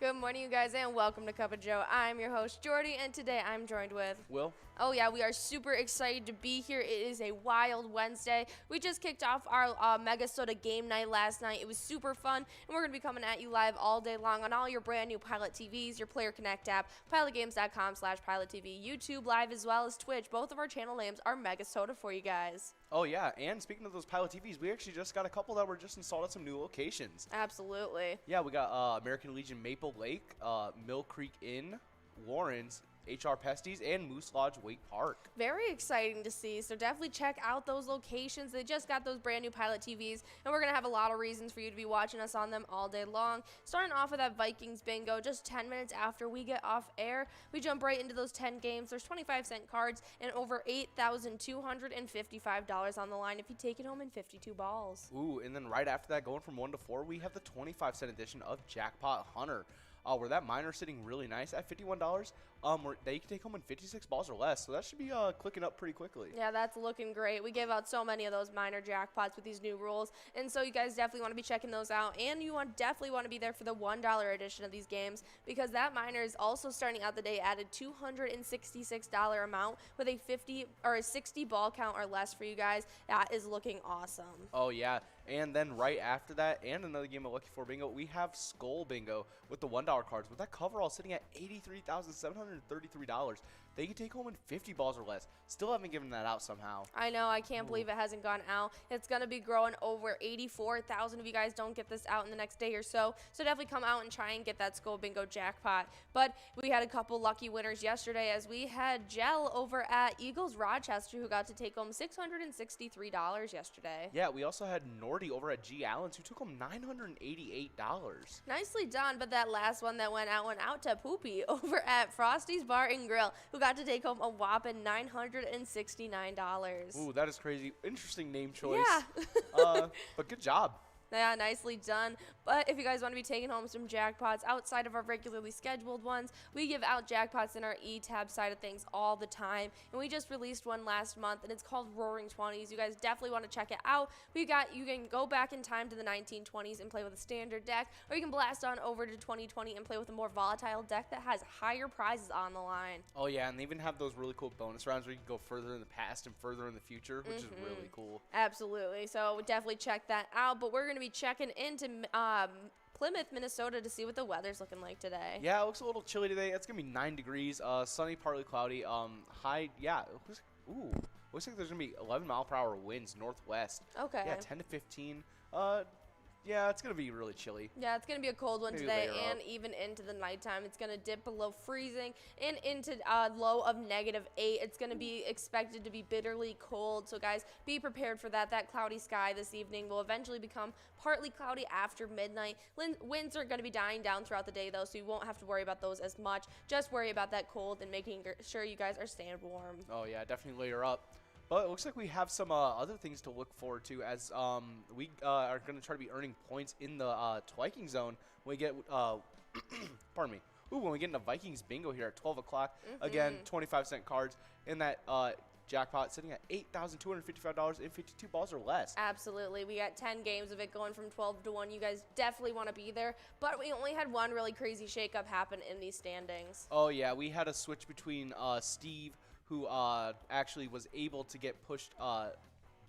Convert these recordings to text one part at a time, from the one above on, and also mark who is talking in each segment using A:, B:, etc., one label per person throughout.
A: Good morning, you guys, and welcome to Cup of Joe. I'm your host, Jordy, and today I'm joined with
B: Will.
A: Oh yeah, we are super excited to be here. It is a wild Wednesday. We just kicked off our MegaSota game night last night. It was super fun, and we're going to be coming at you live all day long on all your brand new Pilot TVs, your Player Connect app, pilotgames.com/PilotTV, YouTube Live, as well as Twitch. Both of our channel names are MegaSota for you guys.
B: Oh yeah, and speaking of those Pilot TVs, we actually just got a couple that were just installed at some new locations.
A: Absolutely.
B: Yeah, we got American Legion Maple Lake, Mill Creek Inn, Lawrence, HR Pesties, and Moose Lodge Wake Park.
A: Very exciting to see, so definitely check out those locations. They just got those brand new Pilot TVs, and we're going to have a lot of reasons for you to be watching us on them all day long. Starting off with that Vikings bingo, just 10 minutes after we get off air, we jump right into those 10 games. There's 25-cent cards and over $8,255 on the line if you take it home in 52 balls.
B: Ooh, and then right after that, going from 1 to 4, we have the 25-cent edition of Jackpot Hunter. Where that miner sitting really nice at $51, that you can take home in 56 balls or less. So that should be clicking up pretty quickly.
A: Yeah, that's looking great. We gave out so many of those miner jackpots with these new rules, and so you guys definitely want to be checking those out. And you definitely want to be there for the $1 edition of these games, because that miner is also starting out the day at a $266 amount with a 50 or a 60 ball count or less for you guys. That is looking awesome.
B: Oh yeah, and then right after that, and another game of Lucky 4 Bingo, we have Skull Bingo with the $1 cards, with that coverall sitting at $83,733. They can take home in 50 balls or less. Still haven't given that out somehow.
A: I know, I can't believe it hasn't gone out. It's going to be growing over 84,000 if you guys don't get this out in the next day or so. So definitely come out and try and get that Skull Bingo jackpot. But we had a couple lucky winners yesterday, as we had Jell over at Eagles Rochester, who got to take home $663 yesterday.
B: Yeah, we also had Nordy over at G. Allen's, who took home $988.
A: Nicely done, but that last one that went out to Poopy over at Frosty's Bar and Grill, who got to take home a whopping $969.
B: Ooh, that is crazy. Interesting name choice.
A: Yeah.
B: But good job.
A: Yeah, nicely done. But if you guys want to be taking home some jackpots outside of our regularly scheduled ones, we give out jackpots in our E-Tab side of things all the time. And we just released one last month, and it's called Roaring 20s. You guys definitely want to check it out. You can go back in time to the 1920s and play with a standard deck, or you can blast on over to 2020 and play with a more volatile deck that has higher prizes on the line.
B: Oh yeah, and they even have those really cool bonus rounds where you can go further in the past and further in the future, which is really cool.
A: Absolutely. So definitely check that out. But we're going to be checking into Plymouth, Minnesota, to see what the weather's looking like today.
B: Yeah, it looks a little chilly today. It's gonna be 9 degrees, sunny, partly cloudy. High, yeah. Looks like there's gonna be 11-mile-per-hour winds northwest.
A: Okay.
B: Yeah, 10 to 15. Yeah, it's going to be really chilly.
A: Yeah, it's going to be a cold one
B: Maybe
A: today,
B: later
A: and even into the nighttime. It's going to dip below freezing and into low of -8. It's going to be expected to be bitterly cold. So, guys, be prepared for that. That cloudy sky this evening will eventually become partly cloudy after midnight. Winds are going to be dying down throughout the day, though, so you won't have to worry about those as much. Just worry about that cold and making sure you guys are staying warm.
B: Oh, yeah, definitely layer up. But it looks like we have some other things to look forward to, as we are going to try to be earning points in the Twiking zone when we get, pardon me, when we get into Vikings bingo here at 12 o'clock. Again, 25-cent cards in that jackpot sitting at $8,255 in 52 balls or less.
A: Absolutely. We got 10 games of it going from 12 to 1. You guys definitely want to be there. But we only had one really crazy shakeup happen in these standings.
B: Oh, yeah. We had a switch between Steve, who actually was able to get pushed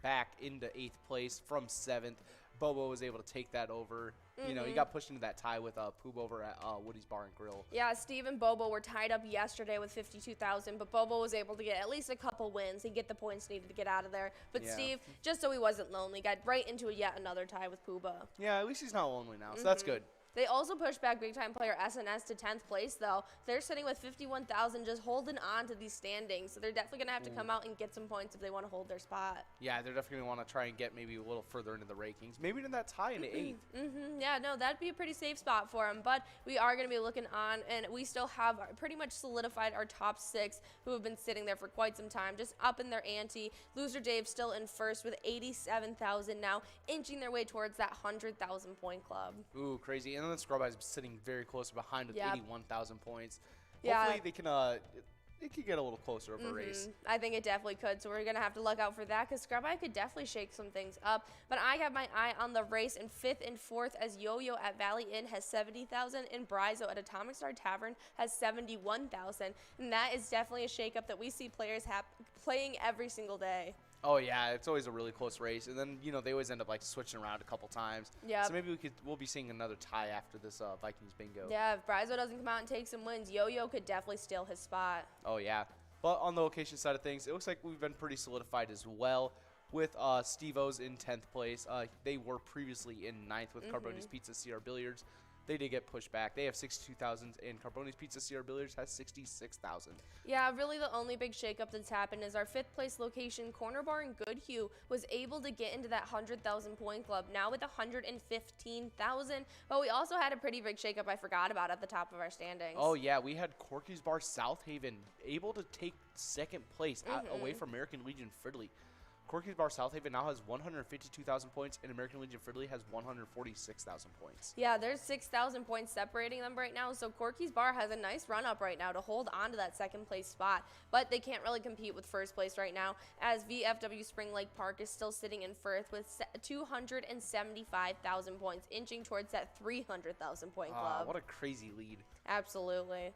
B: back into 8th place from 7th. Bobo was able to take that over. You know, he got pushed into that tie with Poob over at Woody's Bar and Grill.
A: Yeah, Steve and Bobo were tied up yesterday with 52,000, but Bobo was able to get at least a couple wins and get the points needed to get out of there. But
B: Yeah.
A: Steve, just so he wasn't lonely, got right into yet another tie with Pooba.
B: Yeah, at least he's not lonely now, so that's good.
A: They also pushed back big-time player SNS to 10th place, though. They're sitting with 51,000, just holding on to these standings. So they're definitely going to have to come out and get some points if they want to hold their spot.
B: Yeah, they're definitely going to want to try and get maybe a little further into the rankings. Maybe into that tie into 8th.
A: Yeah, no, that'd be a pretty safe spot for them. But we are going to be looking on, and we still have pretty much solidified our top 6 who have been sitting there for quite some time, just up in their ante. Loser Dave still in first with 87,000 now, inching their way towards that 100,000 point club.
B: Ooh, crazy. And then the Scrub Eyes sitting very close behind with 81,000 points.
A: Yeah.
B: Hopefully they can it could get a little closer of a race.
A: I think it definitely could, so we're going to have to look out for that because Scrub Eye could definitely shake some things up. But I have my eye on the race in 5th and 4th as Yo-Yo at Valley Inn has 70,000 and Brizo at Atomic Star Tavern has 71,000. And that is definitely a shakeup that we see players playing every single day.
B: Oh yeah, it's always a really close race, and then they always end up like switching around a couple times.
A: Yeah.
B: So maybe we'll be seeing another tie after this Vikings bingo.
A: Yeah, if Brizo doesn't come out and take some wins, Yo-Yo could definitely steal his spot.
B: Oh yeah, but on the location side of things, it looks like we've been pretty solidified as well. With Steve-O's in 10th place. They were previously in 9th with Carboni's Pizza CR Billiards. They did get pushed back. They have 62,000, and Carboni's Pizza CR Billiards has 66,000.
A: Yeah, really the only big shakeup that's happened is our 5th place location, Corner Bar in Goodhue, was able to get into that 100,000 point club, now with 115,000. But we also had a pretty big shakeup I forgot about at the top of our standings.
B: Oh, yeah, we had Corky's Bar South Haven able to take 2nd place away from American Legion Fridley. Corky's Bar South Haven now has 152,000 points, and American Legion Fridley has 146,000 points.
A: Yeah, there's 6,000 points separating them right now, so Corky's Bar has a nice run up right now to hold on to that 2nd place spot, but they can't really compete with 1st place right now, as VFW Spring Lake Park is still sitting in 1st with 275,000 points, inching towards that 300,000 point club.
B: What a crazy lead.
A: Absolutely.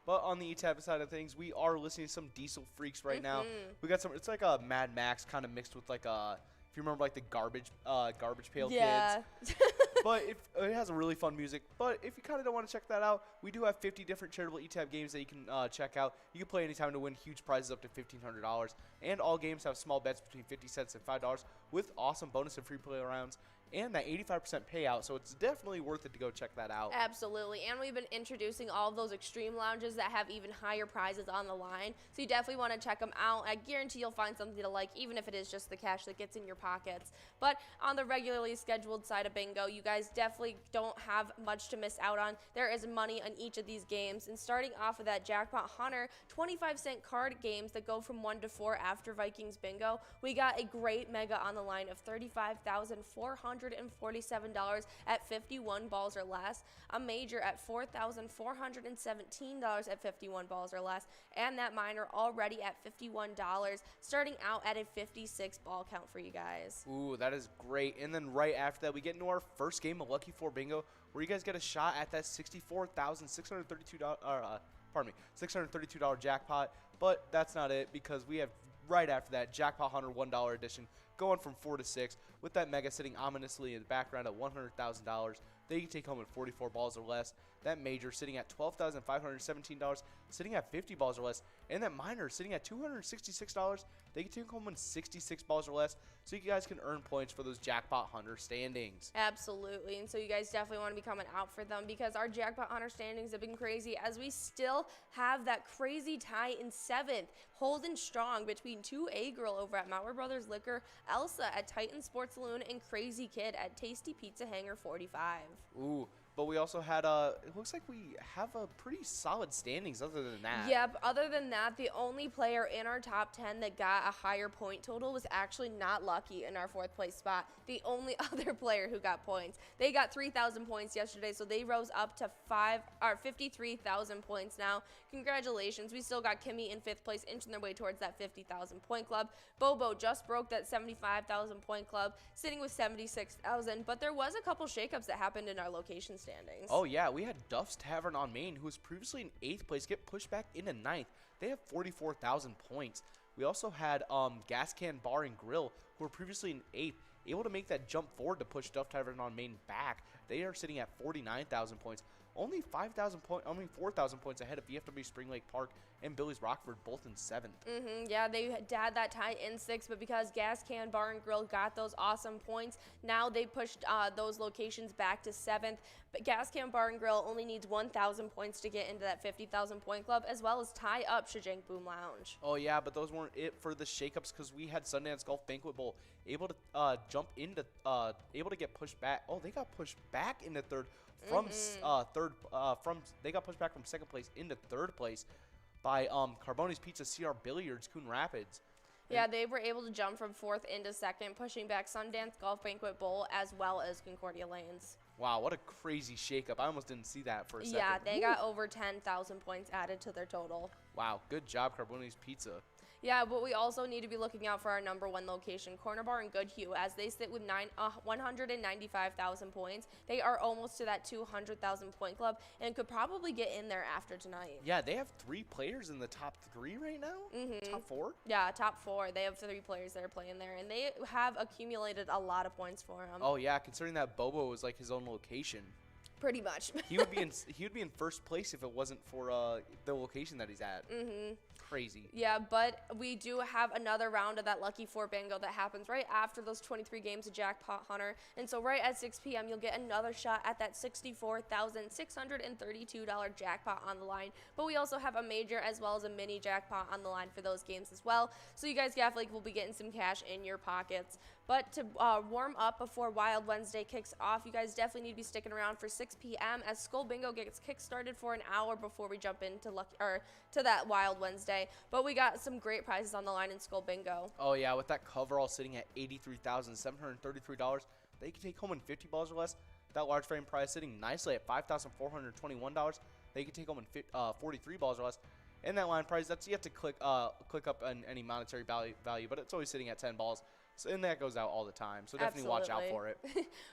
B: But on the ETAB side of things, we are listening to some Diesel Freaks right now. We got some. It's like a Mad Max kind of mixed with like a. If you remember, like the Garbage Pail Kids. But it has a really fun music. But if you kind of don't want to check that out, we do have 50 different charitable ETAB games that you can check out. You can play anytime to win huge prizes up to $1,500. And all games have small bets between 50 cents and $5 with awesome bonus and free play rounds. And that 85% payout, so it's definitely worth it to go check that out.
A: Absolutely, and we've been introducing all of those extreme lounges that have even higher prizes on the line, so you definitely want to check them out. I guarantee you'll find something to like, even if it is just the cash that gets in your pockets. But on the regularly scheduled side of bingo, you guys definitely don't have much to miss out on. There is money on each of these games, and starting off with that Jackpot Hunter 25-cent card games that go from 1 to 4 after Vikings bingo, we got a great mega on the line of $35,447 at 51 balls or less, a major at $4,417 at 51 balls or less, and that minor already at $51, starting out at a 56 ball count for you guys.
B: Ooh, that is great. And then right after that, we get into our first game of Lucky 4 Bingo, where you guys get a shot at that $64,632 jackpot. But that's not it, because we have right after that Jackpot Hunter $1 edition going from 4 to 6 with that mega sitting ominously in the background at $100,000. They can take home at 44 balls or less. That major sitting at $12,517, sitting at 50 balls or less. And that minor sitting at $266. They can take home in 66 balls or less, so you guys can earn points for those Jackpot Hunter standings.
A: Absolutely, and so you guys definitely want to be coming out for them, because our Jackpot Hunter standings have been crazy, as we still have that crazy tie in 7th, holding strong between 2A Girl over at Mauer Brothers Liquor, Elsa at Titan Sports Saloon, and Crazy Kid at Tasty Pizza Hanger 45.
B: Ooh, but we also had it looks like we have a pretty solid standings other than that.
A: Yep, other than that, the only player in our top 10 that got a higher point total was actually not Lucky in our 4th place spot. The only other player who got points. They got 3,000 points yesterday, so they rose up to 53,000 points now. Congratulations. We still got Kimmy in 5th place, inching their way towards that 50,000 point club. Bobo just broke that 75,000 point club, sitting with 76,000, but there was a couple shakeups that happened in our location standings.
B: Oh yeah, we had Duff's Tavern on Main, who was previously in 8th place, get pushed back into 9th. They have 44,000 points. We also had Gas Can Bar and Grill, who were previously in 8th, able to make that jump forward to push Duff Tavern on Main back. They are sitting at 49,000 points. Only 4,000 points ahead of VFW Spring Lake Park and Billy's Rockford, both in 7th.
A: Yeah, they had that tie in 6th, but because Gas Can Bar and Grill got those awesome points, now they pushed those locations back to 7th. But Gas Can Bar and Grill only needs 1,000 points to get into that 50,000 point club, as well as tie up Shajank Boom Lounge.
B: Oh yeah, but those weren't it for the shakeups, because we had Sundance Golf Banquet Bowl able to able to get pushed back. Oh, they got pushed back into 3rd. They got pushed back from 2nd place into 3rd place by Carboni's Pizza CR Billiards Coon Rapids.
A: Yeah, they were able to jump from 4th into 2nd, pushing back Sundance Golf Banquet Bowl as well as Concordia Lanes.
B: Wow, what a crazy shakeup. I almost didn't see that for a second.
A: Yeah, they got over 10,000 points added to their total.
B: Wow, good job, Carboni's Pizza.
A: Yeah, but we also need to be looking out for our number 1 location, Corner Bar and Good Hue, as they sit with 195,000 points. They are almost to that 200,000 point club and could probably get in there after tonight.
B: Yeah, they have 3 players in the top 3 right now? Top 4?
A: Yeah, top 4. They have 3 players that are playing there, and they have accumulated a lot of points for them.
B: Oh, yeah, considering that Bobo was like his own location.
A: Pretty much.
B: he would be in first place if it wasn't for the location that he's at. Crazy.
A: Yeah, but we do have another round of that Lucky 4 bingo that happens right after those 23 games of Jackpot Hunter. And so right at 6 p.m., you'll get another shot at that $64,632 jackpot on the line. But we also have a major as well as a mini jackpot on the line for those games as well. So you guys definitely will be getting some cash in your pockets. But to warm up before Wild Wednesday kicks off, you guys definitely need to be sticking around for 6 p.m. as Skull Bingo gets kick-started for an hour before we jump into to that Wild Wednesday. But we got some great prizes on the line in Skull Bingo.
B: Oh, yeah, with that coverall sitting at $83,733, they can take home in 50 balls or less. That large frame prize sitting nicely at $5,421. They can take home in 43 balls or less. And that line prize, you have to click up on any monetary value, but it's always sitting at 10 balls. So, and that goes out all the time, so definitely watch out for it.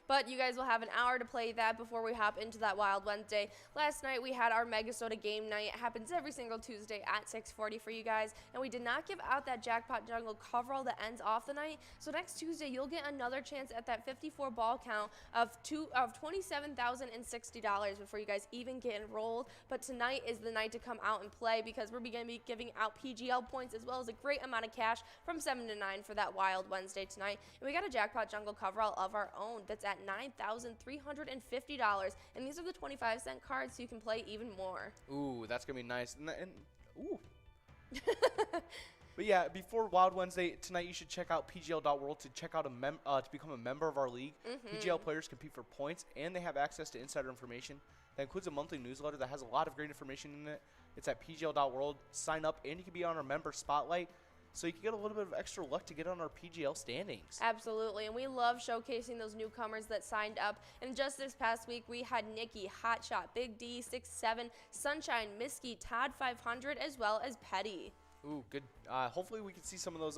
A: But you guys will have an hour to play that before we hop into that Wild Wednesday. Last night we had our MegaSota game night. It happens every single Tuesday at 6:40 for you guys, and we did not give out that Jackpot Jungle coverall that ends off the night. So next Tuesday you'll get another chance at that 54 ball count of $27,060 before you guys even get enrolled. But tonight is the night to come out and play because we're going to be giving out PGL points as well as a great amount of cash from 7 to 9 for that Wild Wednesday tonight. And we got a Jackpot Jungle coverall of our own that's at $9,350, and these are the 25-cent cards, so you can play even more.
B: Ooh, that's gonna be nice. Ooh. But yeah, before Wild Wednesday tonight, you should check out PGL.world to check out to become a member of our league. PGL players compete for points, and they have access to insider information. That includes a monthly newsletter that has a lot of great information in it. It's at PGL.world. Sign up, and you can be on our member spotlight, so you can get a little bit of extra luck to get on our PGL standings.
A: Absolutely, and we love showcasing those newcomers that signed up. And just this past week, we had Nikki, Hotshot, Big D, 6'7", Sunshine, Misky, Todd 500, as well as Petty.
B: Ooh, good. Hopefully we can see some of those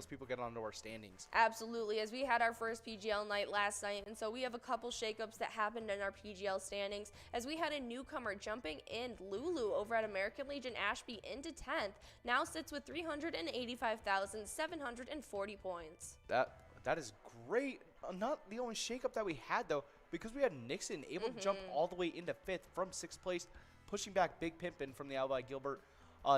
B: people get onto our standings.
A: Absolutely, as we had our first PGL night last night, and so we have a couple shakeups that happened in our PGL standings, as we had a newcomer jumping in. Lulu over at American Legion Ashby into 10th, now sits with 385,740 points.
B: That is great. Not the only shakeup that we had though, because we had Nixon able to jump all the way into 5th from 6th place, pushing back Big Pimpin from the Albi Gilbert.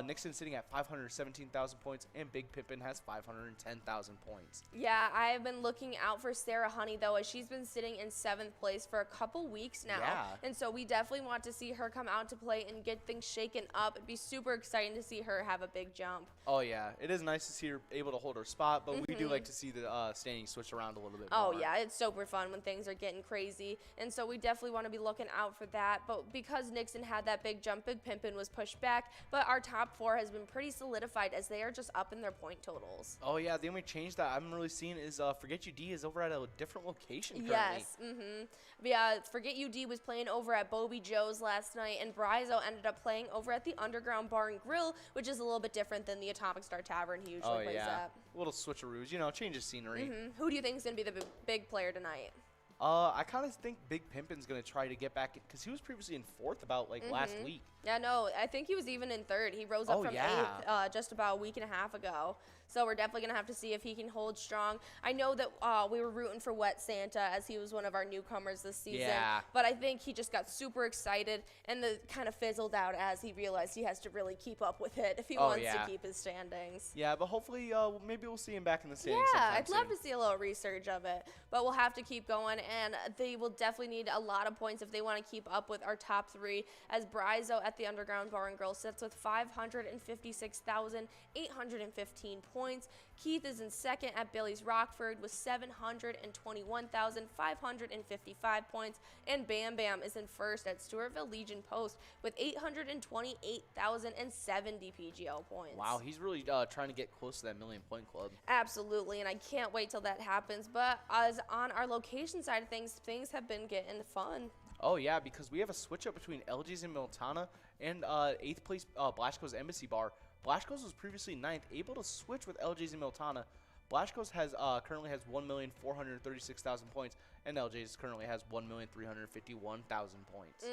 B: Nixon sitting at 517,000 points, and Big Pimpin has 510,000 points.
A: Yeah, I have been looking out for Sarah Honey, though, as she's been sitting in 7th place for a couple weeks now.
B: Yeah.
A: And so we definitely want to see her come out to play and get things shaken up. It'd be super exciting to see her have a big jump.
B: Oh, yeah. It is nice to see her able to hold her spot, but we do like to see the standings switch around a little bit more.
A: Oh, yeah. It's super fun when things are getting crazy. And so we definitely want to be looking out for that. But because Nixon had that big jump, Big Pimpin was pushed back. But our top 4 has been pretty solidified as they are just up in their point totals.
B: Oh, yeah. The only change that I'm really seeing is Forget You D is over at a different location currently.
A: Yes. Yeah, Forget You D was playing over at Bobby Joe's last night, and Bryzo ended up playing over at the Underground Bar and Grill, which is a little bit different than the Atomic Star Tavern he usually plays at.
B: Little switcheroos, change of scenery.
A: Who do you think is going to be the big player tonight?
B: I kind of think Big Pimpin's going to try to get back, because he was previously in 4th about last week.
A: Yeah, no, I think he was even in 3rd. He rose up from 8th just about a week and a half ago. So we're definitely going to have to see if he can hold strong. I know that we were rooting for Wet Santa as he was one of our newcomers this season. Yeah. But I think he just got super excited and kind of fizzled out as he realized he has to really keep up with it if he wants to keep his standings.
B: Yeah, but hopefully maybe we'll see him back in the standings.
A: Yeah, I'd love to see a little resurge of it. But we'll have to keep going, and they will definitely need a lot of points if they want to keep up with our top 3, as Bryzo at the Underground Bar and Grill sits with 556,815 points. Keith is in 2nd at Billy's Rockford with 721,555 points, and Bam Bam is in 1st at Stewartville Legion Post with 828,070 PGL points.
B: Wow, he's really trying to get close to that million-point club.
A: Absolutely, and I can't wait till that happens. But as on our location side of things, things have been getting fun.
B: Oh yeah, because we have a switch up between LG's and Miltana and 8th place Blashko's Embassy Bar. Blashko's was previously 9th, able to switch with LG's and Miltana. Blashko's has currently has 1,436,000 points, and LG's currently has 1,351,000 points.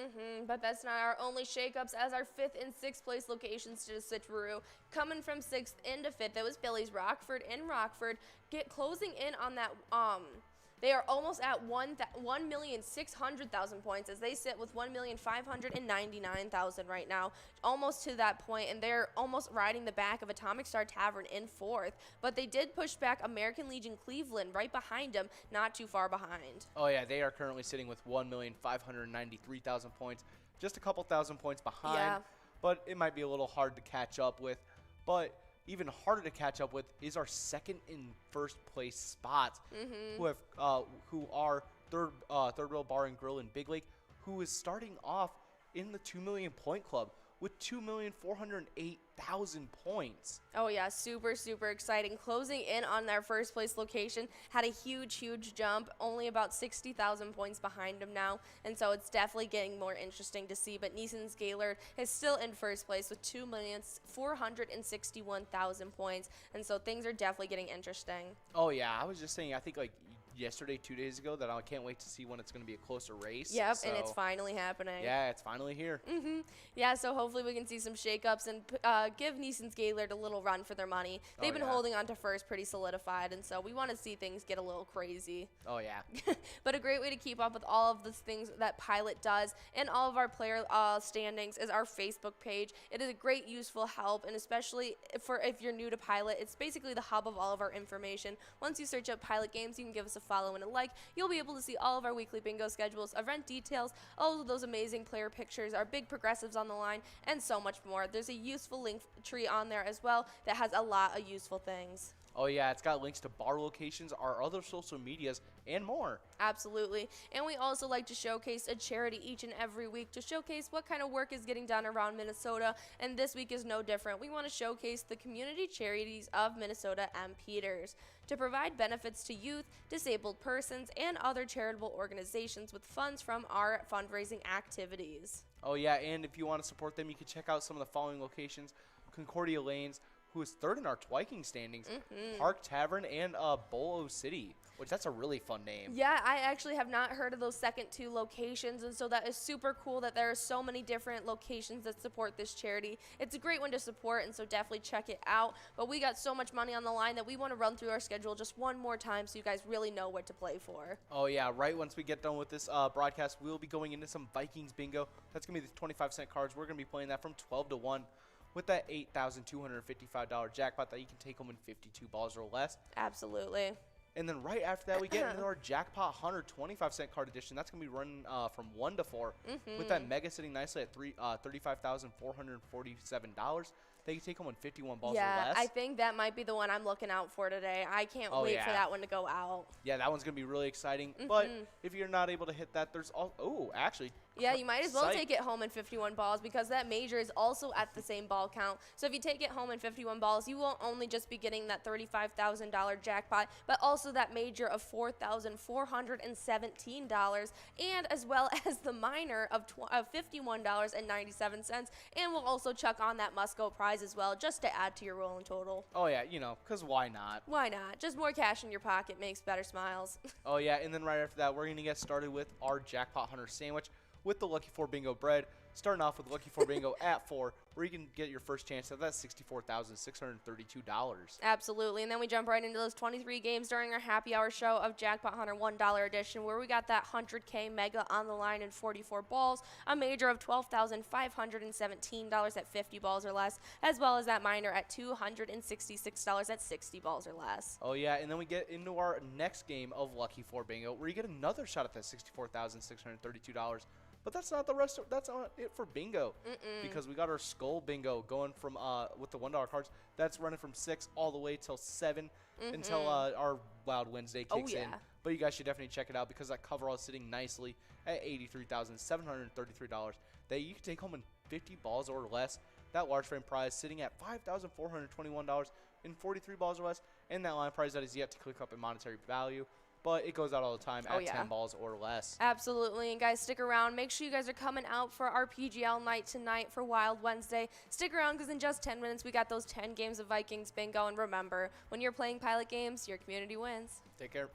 A: But that's not our only shakeups, as our 5th and 6th place locations to switcheroo. Coming from 6th into 5th, it was Billy's Rockford and Rockford closing in on that. They are almost at 1,600,000 points, as they sit with 1,599,000 right now, almost to that point, and they're almost riding the back of Atomic Star Tavern in 4th. But they did push back American Legion Cleveland right behind them, not too far behind.
B: Oh yeah, they are currently sitting with 1,593,000 points, just a couple thousand points behind.
A: Yeah.
B: But it might be a little hard to catch up with. But even harder to catch up with is our 2nd and 1st place spots, who are third Rail Bar and Grill in Big Lake, who is starting off in the 2 million point club with 2,408,000 points.
A: Oh yeah, super, super exciting. Closing in on their 1st place location, had a huge, huge jump, only about 60,000 points behind them now, and so it's definitely getting more interesting to see. But Neeson's Gaylord is still in 1st place with 2,461,000 points, and so things are definitely getting interesting.
B: Oh yeah, I was just saying, I think like yesterday, 2 days ago, that I can't wait to see when it's going to be a closer race.
A: Yep,
B: so,
A: and it's finally happening.
B: Yeah, it's finally here.
A: Yeah, so hopefully we can see some shakeups and give Neeson's Gaylord a little run for their money. They've been holding on to 1st pretty solidified, and so we want to see things get a little crazy.
B: Oh yeah.
A: But a great way to keep up with all of the things that Pilot does and all of our player standings is our Facebook page. It is a great, useful help, and especially for if you're new to Pilot, it's basically the hub of all of our information. Once you search up Pilot Games, you can give us a follow and a like. You'll be able to see all of our weekly bingo schedules, event details, all of those amazing player pictures, our big progressives on the line, and so much more. There's a useful link tree on there as well that has a lot of useful things.
B: Oh yeah, it's got links to bar locations, our other social medias, and more.
A: Absolutely. And we also like to showcase a charity each and every week to showcase what kind of work is getting done around Minnesota, and this week is no different. We want to showcase the community charities of Minnesota and Peters to provide benefits to youth, disabled persons, and other charitable organizations with funds from our fundraising activities.
B: Oh yeah, and if you want to support them, you can check out some of the following locations: Concordia Lanes, who is 3rd in our Twiking standings, Park Tavern, and Bolo City, which that's a really fun name.
A: Yeah, I actually have not heard of those second 2 locations, and so that is super cool that there are so many different locations that support this charity. It's a great one to support, and so definitely check it out. But we got so much money on the line that we want to run through our schedule just one more time so you guys really know what to play for.
B: Oh yeah, right once we get done with this broadcast, we'll be going into some Vikings bingo. That's going to be the 25-cent cards. We're going to be playing that from 12 to 1. With that $8,255 jackpot that you can take home in 52 balls or less.
A: Absolutely.
B: And then right after that, we get into our Jackpot Hunter 25-cent card edition. That's going to be running from 1 to 4. With that Mega sitting nicely at $35,447. They can take home in 51 balls or less.
A: Yeah, I think that might be the one I'm looking out for today. I can't wait for that one to go out.
B: Yeah, that one's going to be really exciting. But if you're not able to hit that, there's actually.
A: Yeah, you might as well take it home in 51 balls because that major is also at the same ball count. So if you take it home in 51 balls, you won't only just be getting that $35,000 jackpot, but also that major of $4,417, and as well as the minor of $51.97. And we'll also chuck on that must-go prize as well, just to add to your rolling total.
B: Oh yeah, because why not?
A: Why not? Just more cash in your pocket makes better smiles.
B: Oh yeah, and then right after that, we're going to get started with our Jackpot Hunter sandwich with the Lucky 4 Bingo bread. Starting off with Lucky 4 Bingo at 4, where you can get your first chance at that $64,632.
A: Absolutely. And then we jump right into those 23 games during our happy hour show of Jackpot Hunter $1 edition, where we got that 100K mega on the line in 44 balls, a major of $12,517 at 50 balls or less, as well as that minor at $266 at 60 balls or less.
B: Oh yeah, and then we get into our next game of Lucky 4 Bingo, where you get another shot at that $64,632. But that's not that's not it for bingo. Because we got our Skull Bingo going from with the $1 cards. That's running from 6 all the way till 7 until our Wild Wednesday kicks in. But you guys should definitely check it out because that coverall is sitting nicely at $83,733 that you can take home in 50 balls or less. That large frame prize sitting at $5,421 in 43 balls or less, and that line prize that is yet to click up in monetary value but it goes out all the time
A: Oh,
B: at
A: yeah.
B: 10 balls or less.
A: Absolutely, and guys, stick around. Make sure you guys are coming out for our PGL night tonight for Wild Wednesday. Stick around because in just 10 minutes we got those 10 games of Vikings bingo. And remember, when you're playing Pilot games, your community wins.
B: Take care.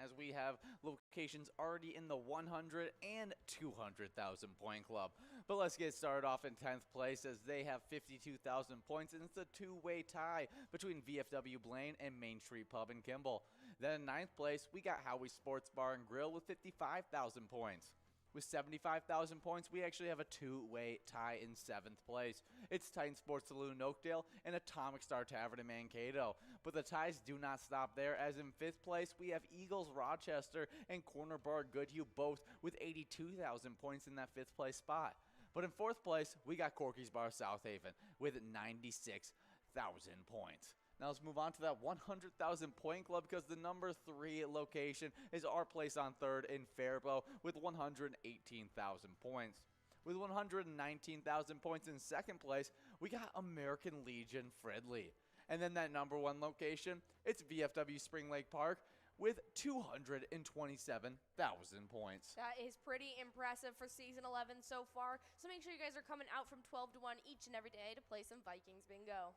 C: As we have locations already in the 100 and 200,000 point club. But let's get started off in 10th place as they have 52,000 points, and it's a two-way tie between VFW Blaine and Main Street Pub in Kimball. Then in 9th place, we got Howie's Sports Bar and Grill with 55,000 points. With 75,000 points, we actually have a two-way tie in 7th place. It's Titan Sports Saloon in Oakdale and Atomic Star Tavern in Mankato. But the ties do not stop there, as in 5th place, we have Eagles Rochester and Corner Bar Goodhue, both with 82,000 points in that 5th place spot. But in 4th place, we got Corky's Bar South Haven with 96,000 points. Now let's move on to that 100,000 point club, because the number 3 location is our place on 3rd in Faribault with 118,000 points. With 119,000 points in 2nd place, we got American Legion Fridley. And then that number 1 location, it's VFW Spring Lake Park with 227,000 points.
A: That is pretty impressive for season 11 so far. So make sure you guys are coming out from 12 to 1 each and every day to play some Vikings bingo.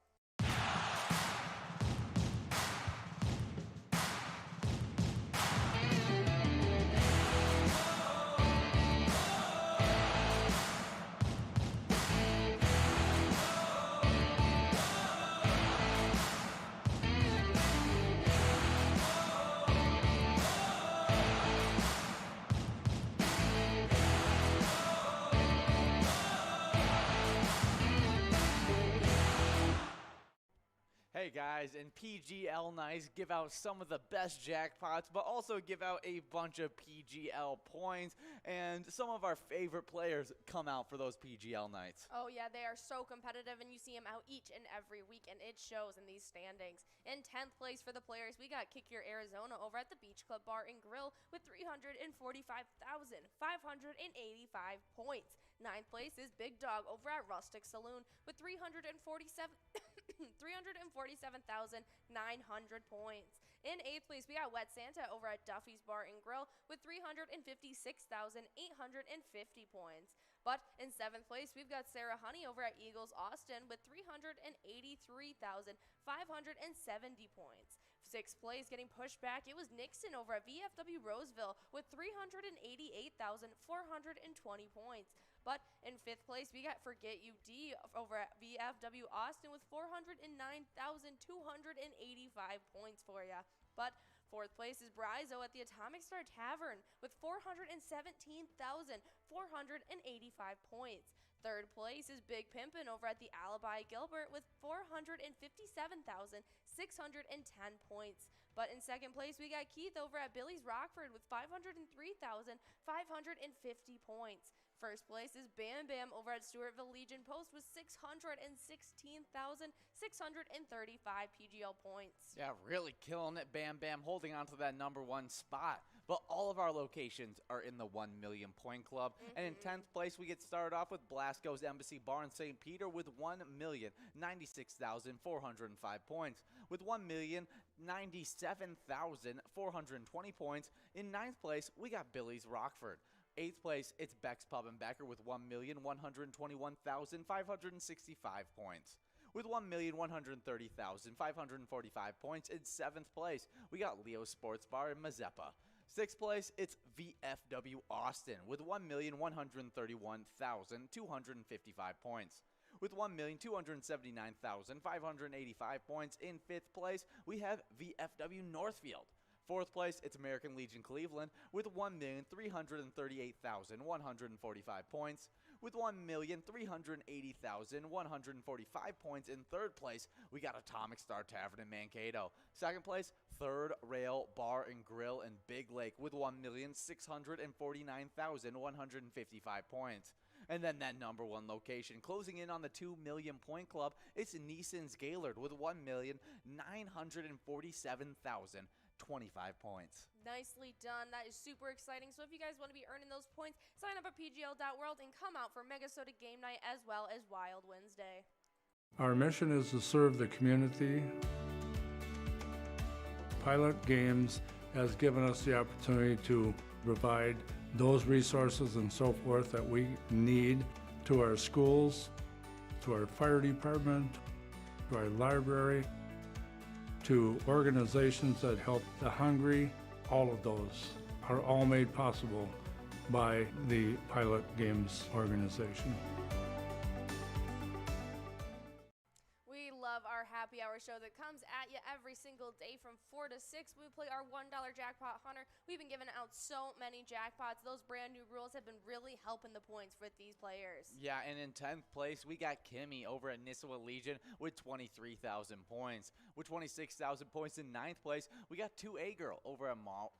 C: Hey guys, in PGL nights, give out some of the best jackpots, but also give out a bunch of PGL points, and some of our favorite players come out for those PGL nights.
A: Oh yeah, they are so competitive, and you see them out each and every week, and it shows in these standings. In 10th place for the players, we got Kick Your Arizona over at the Beach Club Bar and Grill with 345,585 points. Ninth place is Big Dog over at Rustic Saloon with 347,900 points. In 8th place, we got Wet Santa over at Duffy's Bar and Grill with 356,850 points. But in 7th place, we've got Sarah Honey over at Eagles Austin with 383,570 points. 6th place, getting pushed back, it was Nixon over at VFW Roseville with 388,420 points. But in 5th place, we got Forget You D over at VFW Austin with 409,285 points for ya. But 4th place is Brizo at the Atomic Star Tavern with 417,485 points. 3rd place is Big Pimpin' over at the Alibi Gilbert with 457,610 points. But in 2nd place, we got Keith over at Billy's Rockford with 503,550 points. 1st place is Bam Bam over at Stewartville Legion Post with 616,635 PGL points.
C: Yeah, really killing it, Bam Bam, holding on to that #1 spot. But all of our locations are in the 1 million point club. And in 10th place, we get started off with Blasco's Embassy Bar in St. Peter with 1,096,405 points. With 1,097,420 points. In 9th place, we got Billy's Rockford. 8th place, it's Beck's Pub and Becker with 1,121,565 points. With 1,130,545 points in 7th place, we got Leo's Sports Bar in Mazeppa. 6th place, it's VFW Austin with 1,131,255 points. With 1,279,585 points in 5th place, we have VFW Northfield. 4th place, it's American Legion Cleveland with 1,338,145 points. With 1,380,145 points in 3rd place, we got Atomic Star Tavern in Mankato. 2nd place, 3rd Rail Bar and Grill in Big Lake with 1,649,155 points. And then that #1 location, closing in on the 2 million point club, it's Neeson's Gaylord with 1,947,025 points.
A: Nicely done. That is super exciting. So if you guys want to be earning those points, sign up at PGL.world and come out for MegaSota game night as well as Wild Wednesday.
D: Our mission is to serve the community. Pilot Games has given us the opportunity to provide those resources and so forth that we need to our schools, to our fire department, to our library, to organizations that help the hungry. All of those are all made possible by the Pilot Games organization.
A: We love our happy hour show that comes at you every single day from 4 to 6. We play our $1 jackpot hunter. We've been giving out so many jackpots. Those brand new rules have been really helping the points for these players.
C: Yeah, and in 10th place, we got Kimmy over at Nisswa Legion with 23,000 points. With 26,000 points in 9th place, we got 2A Girl over at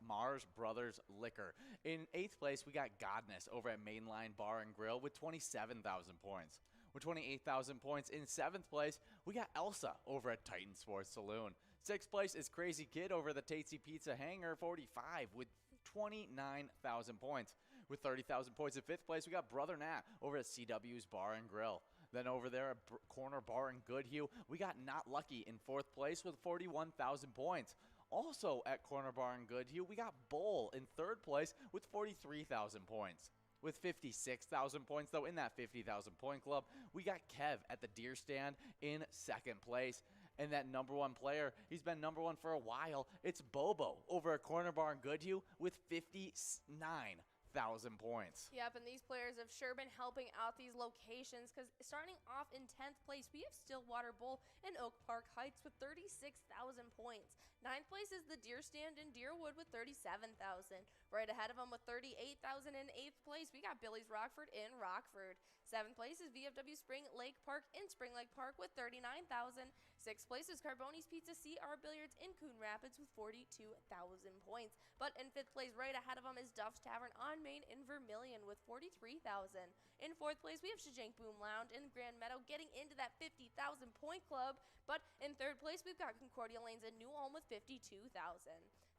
C: Mars Brothers Liquor. In 8th place, we got Godness over at Mainline Bar and Grill with 27,000 points. With 28,000 points in 7th place, we got Elsa over at Titan Sports Saloon. 6th place is Crazy Kid over the Tatesy Pizza Hangar 45 with 29,000 points. With 30,000 points in 5th place, we got Brother Nat over at CW's Bar and Grill. Then over there at Corner Bar in Goodhue, we got Not Lucky in 4th place with 41,000 points. Also at Corner Bar in Goodhue, we got Bull in 3rd place with 43,000 points. With 56,000 points, though, in that 50,000 point club, we got Kev at the Deer Stand in 2nd place. And that #1 player, he's been #1 for a while. It's Bobo over at Corner Bar in Goodhue with 59,000 points.
A: Yep, and these players have sure been helping out these locations because starting off in 10th place, we have Stillwater Bowl in Oak Park Heights with 36,000 points. 9th place is the Deer Stand in Deerwood with 37,000. Right ahead of them with 38,000 in 8th place, we got Billy's Rockford in Rockford. 7th place is VFW Spring Lake Park in Spring Lake Park with 39,000. 6th place is Carboni's Pizza CR Billiards in Coon Rapids with 42,000 points. But in 5th place, right ahead of them is Duff's Tavern on Main in Vermilion with 43,000. In 4th place, we have Shajank Boom Lounge in Grand Meadow getting into that 50,000 point club. But in 3rd place, we've got Concordia Lanes in New Ulm with 52,000.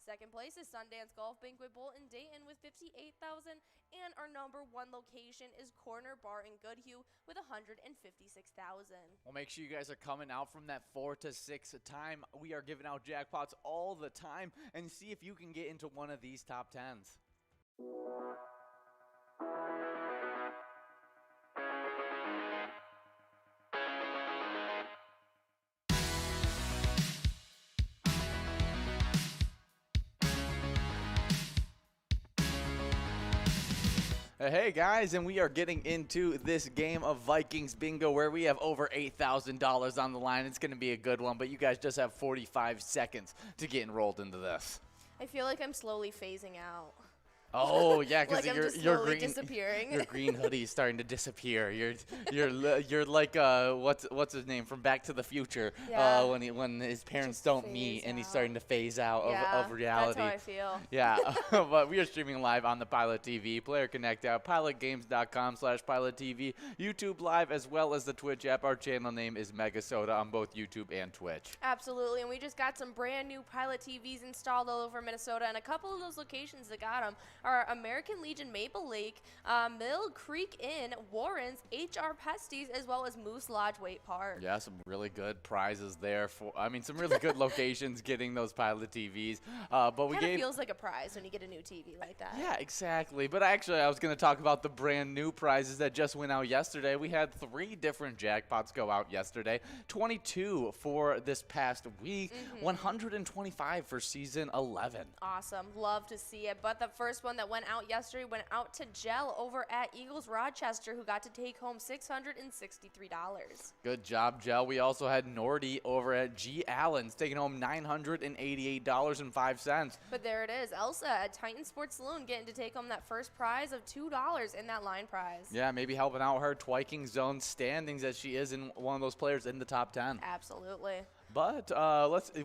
A: Second place is Sundance Golf Banquet Bowl in Dayton with 58,000, and our number 1 location is Corner Bar in Goodhue with 156,000.
C: Well, make sure you guys are coming out from that 4 to 6 time. We are giving out jackpots all the time, and see if you can get into one of these top 10s. Hey guys, and we are getting into this game of Vikings Bingo where we have over $8,000 on the line. It's going to be a good one, but you guys just have 45 seconds to get enrolled into this.
A: I feel like I'm slowly phasing out.
C: Oh yeah, because
A: like
C: your
A: green
C: disappearing. Your green hoodie is starting to disappear. You're like what's his name from Back to the Future?
A: Yeah.
C: When his parents don't meet and he's starting to phase out of reality.
A: That's how I feel.
C: Yeah, but we are streaming live on the Pilot TV, Player Connect out, pilotgames.com/PilotTV, YouTube Live, as well as the Twitch app. Our channel name is MegaSota on both YouTube and Twitch.
A: Absolutely, and we just got some brand new Pilot TVs installed all over Minnesota, and a couple of those locations that got them are American Legion Maple Lake, Mill Creek Inn, Warrens, HR Pesties, as well as Moose Lodge Waite Park.
C: Yeah, some really good prizes there some really good locations getting those Pilot TVs. But we
A: feels like a prize when you get a new TV like that.
C: Yeah, exactly. But actually, I was going to talk about the brand new prizes that just went out yesterday. We had 3 different jackpots go out yesterday. 22 for this past week, 125 for season 11.
A: Awesome. Love to see it. But the first one that went out yesterday went out to Gel over at Eagles Rochester, who got to take home $663.
C: Good job, Gel. We also had Nordy over at G. Allen's taking home $988.05.
A: But there it is. Elsa at Titan Sports Saloon getting to take home that first prize of $2 in that line prize.
C: Yeah, maybe helping out her Twiking Zone standings as she is in one of those players in the top 10.
A: Absolutely.
C: But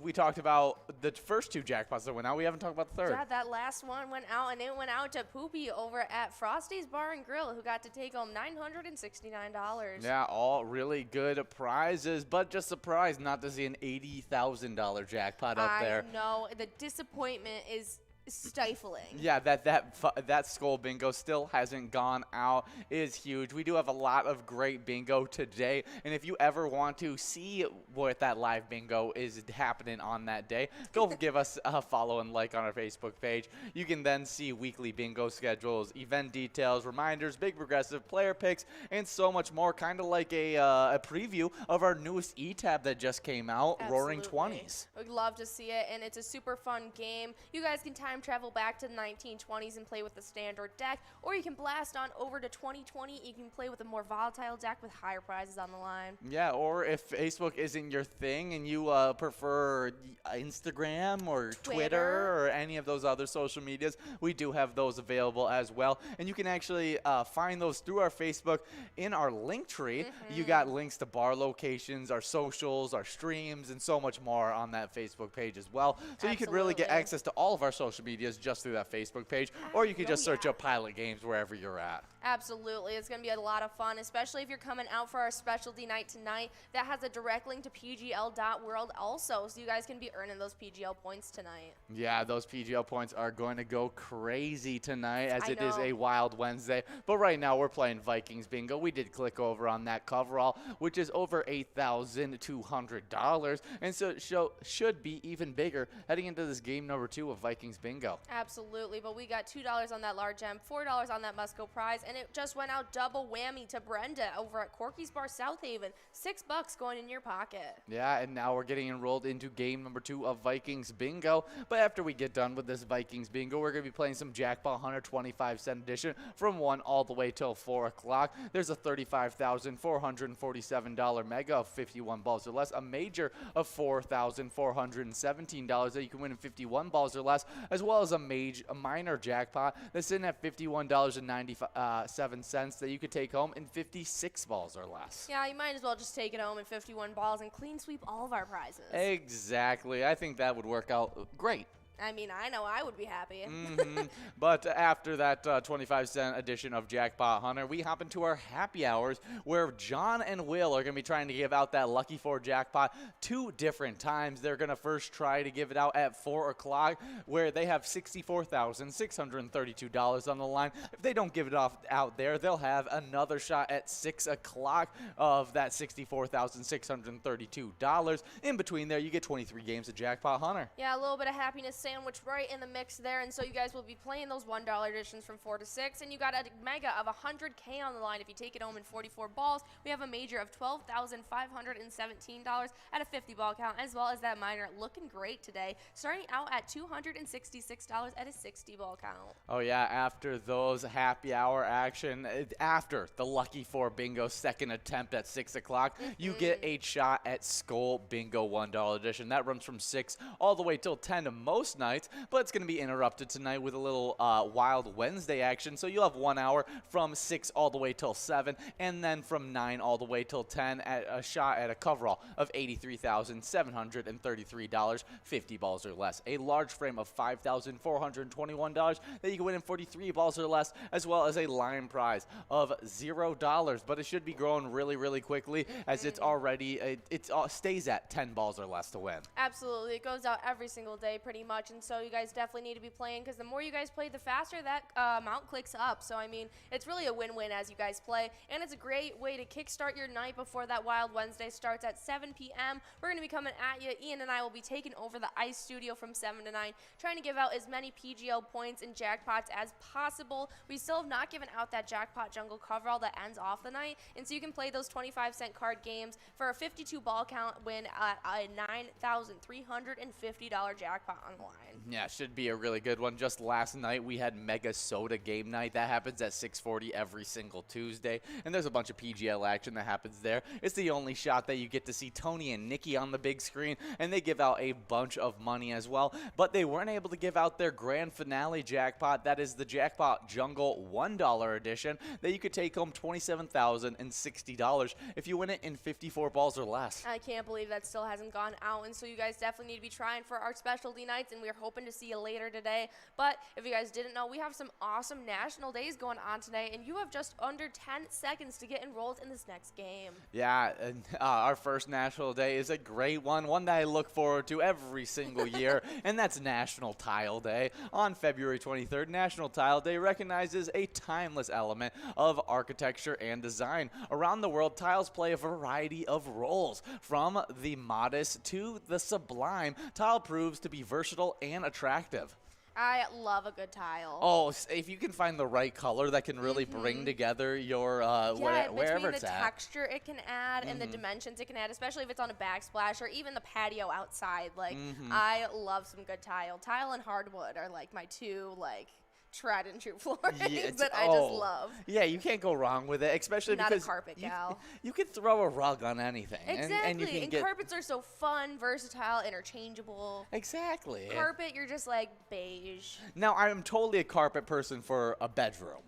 C: we talked about the first 2 jackpots that went out. We haven't talked about the third.
A: Yeah, that last one went out, and it went out to Poopy over at Frosty's Bar and Grill, who got to take home $969.
C: Yeah, all really good prizes, but just surprised not to see an $80,000 jackpot up there.
A: I know. The disappointment is stifling.
C: Yeah, that Skull Bingo still hasn't gone out is huge. We do have a lot of great bingo today, and if you ever want to see what that live bingo is happening on that day, go give us a follow and like on our Facebook page. You can then see weekly bingo schedules, event details, reminders, big progressive player picks, and so much more, kind of like a preview of our newest E-tab that just came out,
A: Absolutely.
C: Roaring 20s.
A: We'd love to see it, and it's a super fun game. You guys can time travel back to the 1920s and play with the standard deck, or you can blast on over to 2020. You can play with a more volatile deck with higher prizes on the line.
C: Yeah, or if Facebook isn't your thing and you prefer Instagram or Twitter or any of those other social medias, we do have those available as well. And you can actually find those through our Facebook in our link tree. You got links to bar locations, our socials, our streams, and so much more on that Facebook page as well. So you could really get access to all of our social medias just through that Facebook page, or you could just search up Pilot Games wherever you're at.
A: Absolutely. It's going to be a lot of fun, especially if you're coming out for our specialty night tonight. That has a direct link to PGL.World also, so you guys can be earning those PGL points tonight.
C: Yeah, those PGL points are going to go crazy tonight as it is a wild Wednesday. But right now we're playing Vikings Bingo. We did click over on that coverall, which is over $8,200, and so it should be even bigger heading into this game number 2 of Vikings Bingo.
A: Absolutely, but we got $2 on that large M, $4 on that Musco prize, and it just went out double whammy to Brenda over at Corky's Bar South Haven. $6 going in your pocket.
C: Yeah, and now we're getting enrolled into game number 2 of Vikings Bingo. But after we get done with this Vikings Bingo, we're going to be playing some Jackpot 125-cent edition from 1 all the way till 4 o'clock. There's a $35,447 mega of 51 balls or less, a major of $4,417 that you can win in 51 balls or less, as well as a minor jackpot that's sitting at $51.97 that you could take home in 56 balls or less.
A: Yeah, you might as well just take it home in 51 balls and clean sweep all of our prizes.
C: Exactly. I think that would work out great.
A: I mean, I know I would be happy.
C: But after that 25-cent edition of Jackpot Hunter, we hop into our happy hours where John and Will are going to be trying to give out that Lucky 4 jackpot 2 different times. They're going to first try to give it out at 4 o'clock where they have $64,632 on the line. If they don't give it out there, they'll have another shot at 6 o'clock of that $64,632. In between there, you get 23 games of Jackpot Hunter.
A: Yeah, a little bit of happiness sandwich right in the mix there, and so you guys will be playing those $1 editions from 4 to 6, and you got a mega of $100K on the line if you take it home in 44 balls. We have a major of $12,517 at a 50 ball count, as well as that minor looking great today, starting out at $266 at a 60 ball count.
C: Oh yeah, after those happy hour action, after the Lucky 4 bingo second attempt at 6 o'clock, you get a shot at Skull Bingo $1 edition. That runs from 6 all the way till 10 most nights, but it's going to be interrupted tonight with a little Wild Wednesday action. So you'll have 1 hour from 6 all the way till 7, and then from 9 all the way till 10 at a shot at a coverall of $83,733, 50 balls or less. A large frame of $5,421 that you can win in 43 balls or less, as well as a line prize of $0. But it should be growing really, really quickly as it's already, it stays at 10 balls or less to win.
A: Absolutely. It goes out every single day pretty much, and so you guys definitely need to be playing because the more you guys play, the faster that amount clicks up. So, I mean, it's really a win-win as you guys play, and it's a great way to kickstart your night before that Wild Wednesday starts at 7 p.m. We're going to be coming at you. Ian and I will be taking over the ice studio from 7 to 9, trying to give out as many PGL points and jackpots as possible. We still have not given out that Jackpot Jungle coverall that ends off the night, and so you can play those 25-cent card games for a 52 ball count win at a $9,350 jackpot on the line.
C: Yeah, should be a really good one. Just last night we had MegaSota game night. That happens at 6:40 every single Tuesday, and there's a bunch of PGL action that happens there. It's the only shot that you get to see Tony and Nikki on the big screen, and they give out a bunch of money as well, but they weren't able to give out their grand finale jackpot. That is the Jackpot Jungle $1 edition that you could take home $27,060 if you win it in 54 balls or less.
A: I can't believe that still hasn't gone out, and so you guys definitely need to be trying for our specialty nights, and we're hoping to see you later today. But if you guys didn't know, we have some awesome national days going on today, and you have just under 10 seconds to get enrolled in this next game.
C: Yeah, and our first national day is a great one that I look forward to every single year, and that's National Tile Day. On February 23rd, National Tile Day recognizes a timeless element of architecture and design. Around the world, tiles play a variety of roles. From the modest to the sublime, tile proves to be versatile and attractive.
A: I love a good tile.
C: Oh, if you can find the right color that can really bring together your wherever it's
A: between the
C: at.
A: texture it can add and the dimensions it can add, especially if it's on a backsplash or even the patio outside. Like, I love some good tile. Tile and hardwood are like my two tried and true floorings that I just love.
C: Yeah, you can't go wrong with it, especially
A: Not
C: because
A: a carpet gal.
C: You can throw a rug on anything.
A: Exactly.
C: And you can get
A: carpets are so fun, versatile, interchangeable.
C: Exactly.
A: Carpet, you're just like beige.
C: Now, I'm totally a carpet person for a bedroom.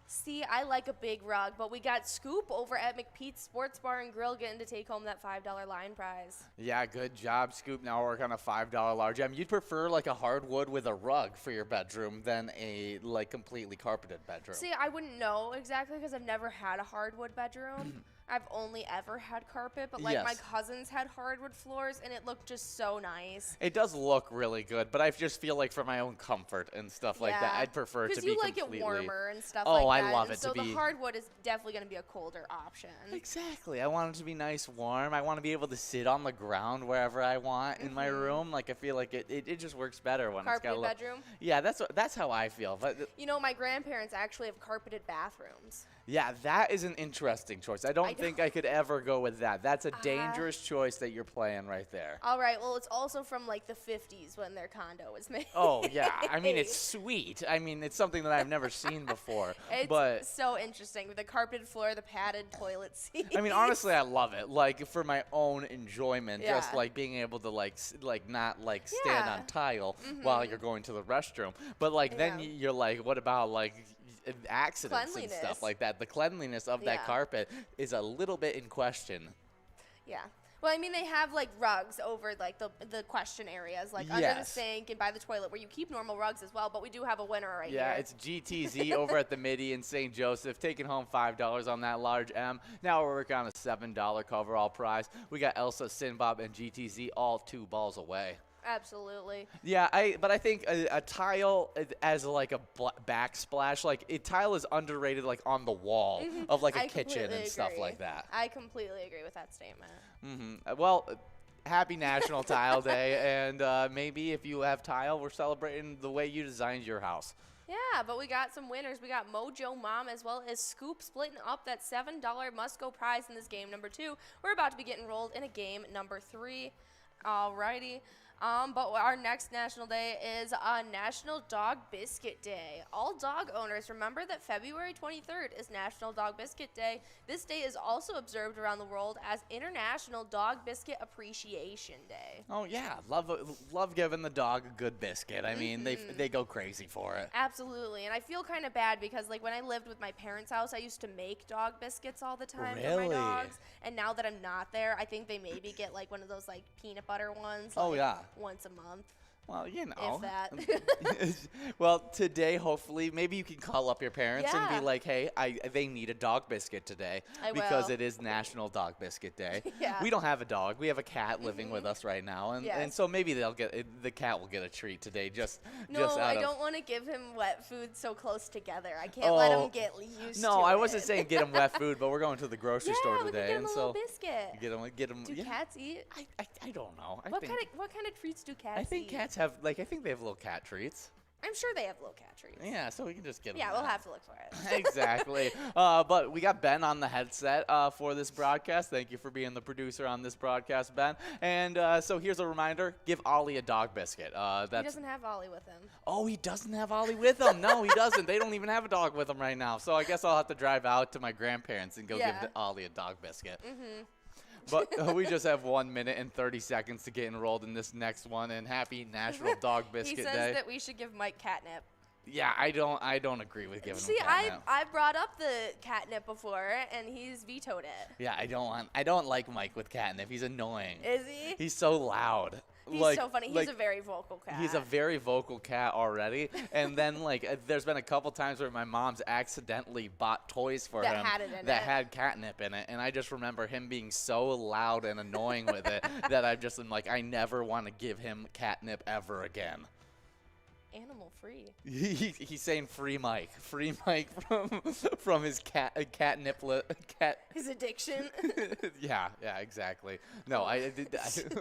A: See, I like a big rug, but we got Scoop over at McPete's Sports Bar and Grill getting to take home that $5 line prize.
C: Yeah, good job, Scoop. Now work on a $5 large gem. You'd prefer like a hardwood with a rug for your bedroom than a completely carpeted bedroom.
A: See, I wouldn't know exactly because I've never had a hardwood bedroom. I've only ever had carpet, but my cousins had hardwood floors, and it looked just so nice.
C: It does look really good, but I just feel like for my own comfort and stuff like that, I'd prefer it to be completely.
A: Because you like it warmer and stuff like that.
C: Oh, I love it
A: so
C: to be.
A: So the hardwood is definitely going to be a colder option.
C: Exactly. I want it to be nice, warm. I want to be able to sit on the ground wherever I want in my room. Like, I feel like it just works better when it's got a
A: carpeted bedroom?
C: Yeah, that's how I feel. But
A: you know, my grandparents actually have carpeted bathrooms.
C: Yeah, that is an interesting choice. I don't think I could ever go with that. That's a dangerous choice that you're playing right there.
A: All right, well, it's also from the 50s when their condo was made.
C: Oh, yeah. I mean, it's sweet. I mean, it's something that I've never seen before.
A: It's so interesting with the carpeted floor, the padded toilet seat.
C: I mean, honestly, I love it. Like, for my own enjoyment, just being able to not stand on tile while you're going to the restroom. But then you're like, what about accidents and stuff like that? The cleanliness of that carpet is a little bit in question.
A: Yeah. Well, I mean, they have like rugs over like the question areas, like under the
C: Yes.
A: sink and by the toilet, where you keep normal rugs as well. But we do have a winner right
C: Yeah,
A: here.
C: it's GTZ over at the Midi in St. Joseph, taking home $5 on that large M. Now we're working on a $7 coverall prize. We got Elsa, Sinbob, and GTZ all 2 balls away.
A: Absolutely.
C: Yeah, but I think a tile as like a backsplash, like tile is underrated, like on the wall of like a
A: I
C: kitchen
A: completely
C: and stuff
A: agree.
C: like that.
A: I completely agree with that statement.
C: Well, happy National Tile Day, and maybe if you have tile, we're celebrating the way you designed your house.
A: Yeah, but we got some winners. We got Mojo Mom as well as Scoop splitting up that $7 must-go prize in this game number 2. We're about to be getting rolled in a game number 3. Alrighty. But our next National Day is National Dog Biscuit Day. All dog owners, remember that February 23rd is National Dog Biscuit Day. This day is also observed around the world as International Dog Biscuit Appreciation Day.
C: Oh yeah, love giving the dog a good biscuit. I mean, they go crazy for it.
A: Absolutely, and I feel kind of bad because like when I lived with my parents' house, I used to make dog biscuits all the time for my
C: Really?
A: dogs. And now that I'm not there, I think they maybe get like one of those like peanut butter ones.
C: Oh,
A: like,
C: yeah.
A: once a month.
C: Well, you know.
A: If that.
C: Well, today, hopefully, maybe you can call up your parents and
A: Yeah.
C: be like, hey, they need a dog biscuit today.
A: I
C: because
A: will.
C: it is National Dog Biscuit Day.
A: Yeah.
C: We don't have a dog. We have a cat living with us right now. And
A: Yes.
C: so maybe the cat will get a treat today just
A: No,
C: out
A: I
C: of.
A: don't want to give him wet food so close together. I can't let him get used to
C: No,
A: it.
C: I wasn't saying get him wet food, but we're going to the grocery
A: Yeah,
C: store
A: we
C: today.
A: could get him
C: and
A: a
C: so
A: little biscuit.
C: get him.
A: Do
C: yeah.
A: cats eat?
C: I don't know.
A: What kind of treats do cats
C: I think
A: eat?
C: cats have, I think they have little cat treats.
A: I'm sure they have little cat treats.
C: Yeah, so we can just get them.
A: Yeah, we'll have to look for it.
C: Exactly. But we got Ben on the headset for this broadcast. Thank you for being the producer on this broadcast, Ben. And so here's a reminder: give Ollie a dog biscuit.
A: He
C: That's.
A: doesn't have Ollie with him.
C: Oh, he doesn't have Ollie with him. No, he doesn't. They don't even have a dog with him right now. So I guess I'll have to drive out to my grandparents and go
A: Yeah.
C: give Ollie a dog biscuit. But we just have 1 minute and 30 seconds to get enrolled in this next one. And happy National Dog Biscuit
A: He says
C: Day.
A: that we should give Mike catnip.
C: Yeah, I don't agree with giving
A: See,
C: him catnip.
A: I brought up the catnip before, and he's vetoed it.
C: Yeah, I don't like Mike with catnip. He's annoying.
A: Is he?
C: He's so loud.
A: He's
C: Like-
A: so funny. He's
C: like,
A: a very vocal cat.
C: He's a very vocal cat already. And then there's been a couple times where my mom's accidentally bought toys for
A: That
C: him
A: had it in
C: that
A: it.
C: had catnip in it, and I just remember him being so loud and annoying with it that I just am like, I never want to give him catnip ever again.
A: animal free.
C: He's saying free Mike from his catnip cat.
A: His addiction.
C: Yeah, exactly. No,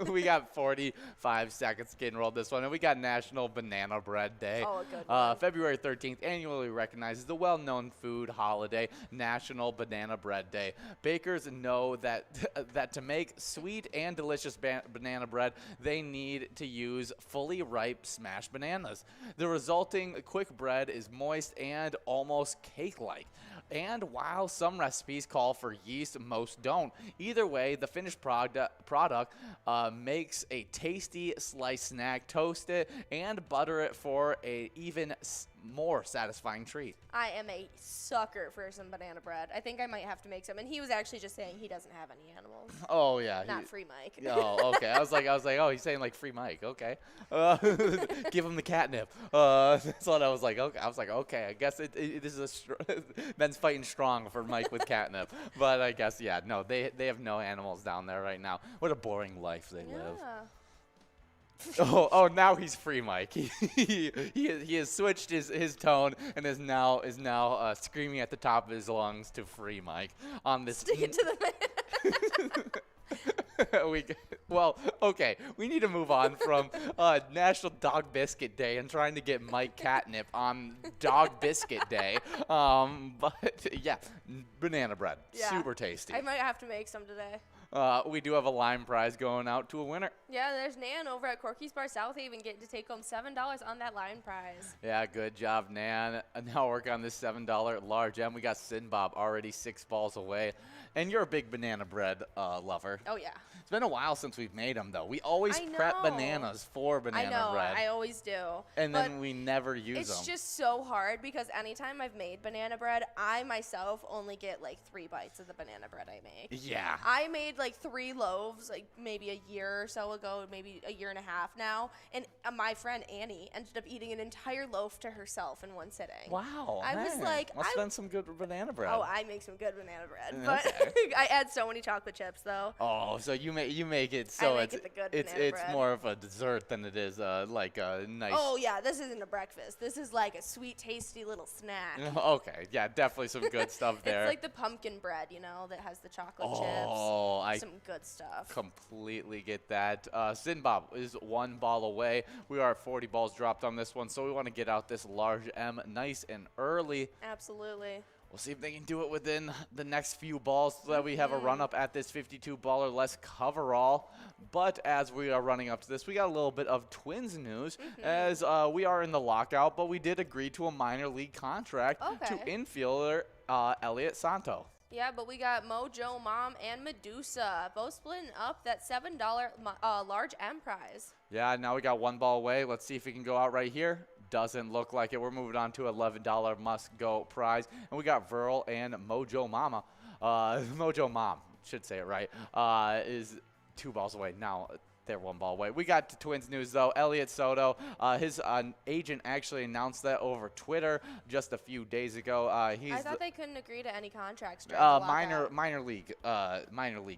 C: we got 45 seconds to get enrolled this one, and we got National Banana Bread Day.
A: Oh, a good one.
C: February 13th annually recognizes the well-known food holiday, National Banana Bread Day. Bakers know that to make sweet and delicious banana bread, they need to use fully ripe smashed bananas. The resulting quick bread is moist and almost cake-like. And while some recipes call for yeast, most don't. Either way, the finished product makes a tasty sliced snack. Toast it and butter it for a even more satisfying treat.
A: I am a sucker for some banana bread. I think I might have to make some. And he was actually just saying he doesn't have any animals.
C: Oh yeah,
A: Not free Mike.
C: Oh, okay. I was like, oh, he's saying like free Mike. Okay, give him the catnip. That's what I was like. Okay, I was like, okay. I guess this is Ben's fighting strong for Mike with catnip. But I guess no, they have no animals down there right now. What a boring life they live.
A: Yeah.
C: Oh, now he's free Mike. He has switched his tone and is now screaming at the top of his lungs to free Mike on this.
A: Stick it to the man.
C: Okay. We need to move on from National Dog Biscuit Day and trying to get Mike catnip on Dog Biscuit Day. But yeah, banana bread,
A: Yeah.
C: super tasty.
A: I might have to make some today.
C: We do have a lime prize going out to a winner.
A: Yeah, there's Nan over at Corky's Bar South Haven getting to take home $7 on that line prize.
C: Yeah, good job, Nan. Now work on this $7 large M. We got Sinbob already 6 balls away. And you're a big banana bread lover.
A: Oh, yeah.
C: It's been a while since we've made them, though. We always
A: I
C: prep
A: know.
C: bananas for banana
A: I know,
C: bread.
A: I always do.
C: and
A: But
C: then we never use them.
A: it's just so hard because anytime I've made banana bread, I myself only get like 3 bites of the banana bread I make.
C: Yeah.
A: I made like 3 loaves, like maybe a year or so ago, maybe a year and a half now. And my friend Annie ended up eating an entire loaf to herself in one sitting.
C: Wow.
A: I was like,
C: must have been some good banana bread.
A: Oh, I make some good banana bread, but I add so many chocolate chips though.
C: Oh, so you make it so
A: make it the good
C: it's
A: banana bread.
C: more of a dessert than it is like a nice.
A: Oh yeah, this isn't a breakfast. This is like a sweet, tasty little snack.
C: Okay, yeah, definitely some good stuff there.
A: It's like the pumpkin bread, you know, that has the chocolate
C: Oh,
A: chips. Some good stuff.
C: Completely get that. Sinbob is 1 ball away. We are at 40 balls dropped on this one, so we want to get out this large M nice and early.
A: Absolutely.
C: We'll see if they can do it within the next few balls so that we have a run up at this 52 ball or less coverall. But as we are running up to this, we got a little bit of Twins news as we are in the lockout, but we did agree to a minor league contract to infielder Elliot Santo.
A: Yeah, but we got Mojo Mom and Medusa both splitting up that $7 large M prize.
C: Yeah, now we got 1 ball away. Let's see if we can go out right here. Doesn't look like it. We're moving on to $11 must-go prize. And we got Verl and Mojo Mama. Mojo Mom, should say it right, is 2 balls away. Now they're 1 ball away. We got Twins news, though. Elliot Soto, his agent actually announced that over Twitter just a few days ago.
A: I thought they couldn't agree to any contracts during the lockout.
C: minor league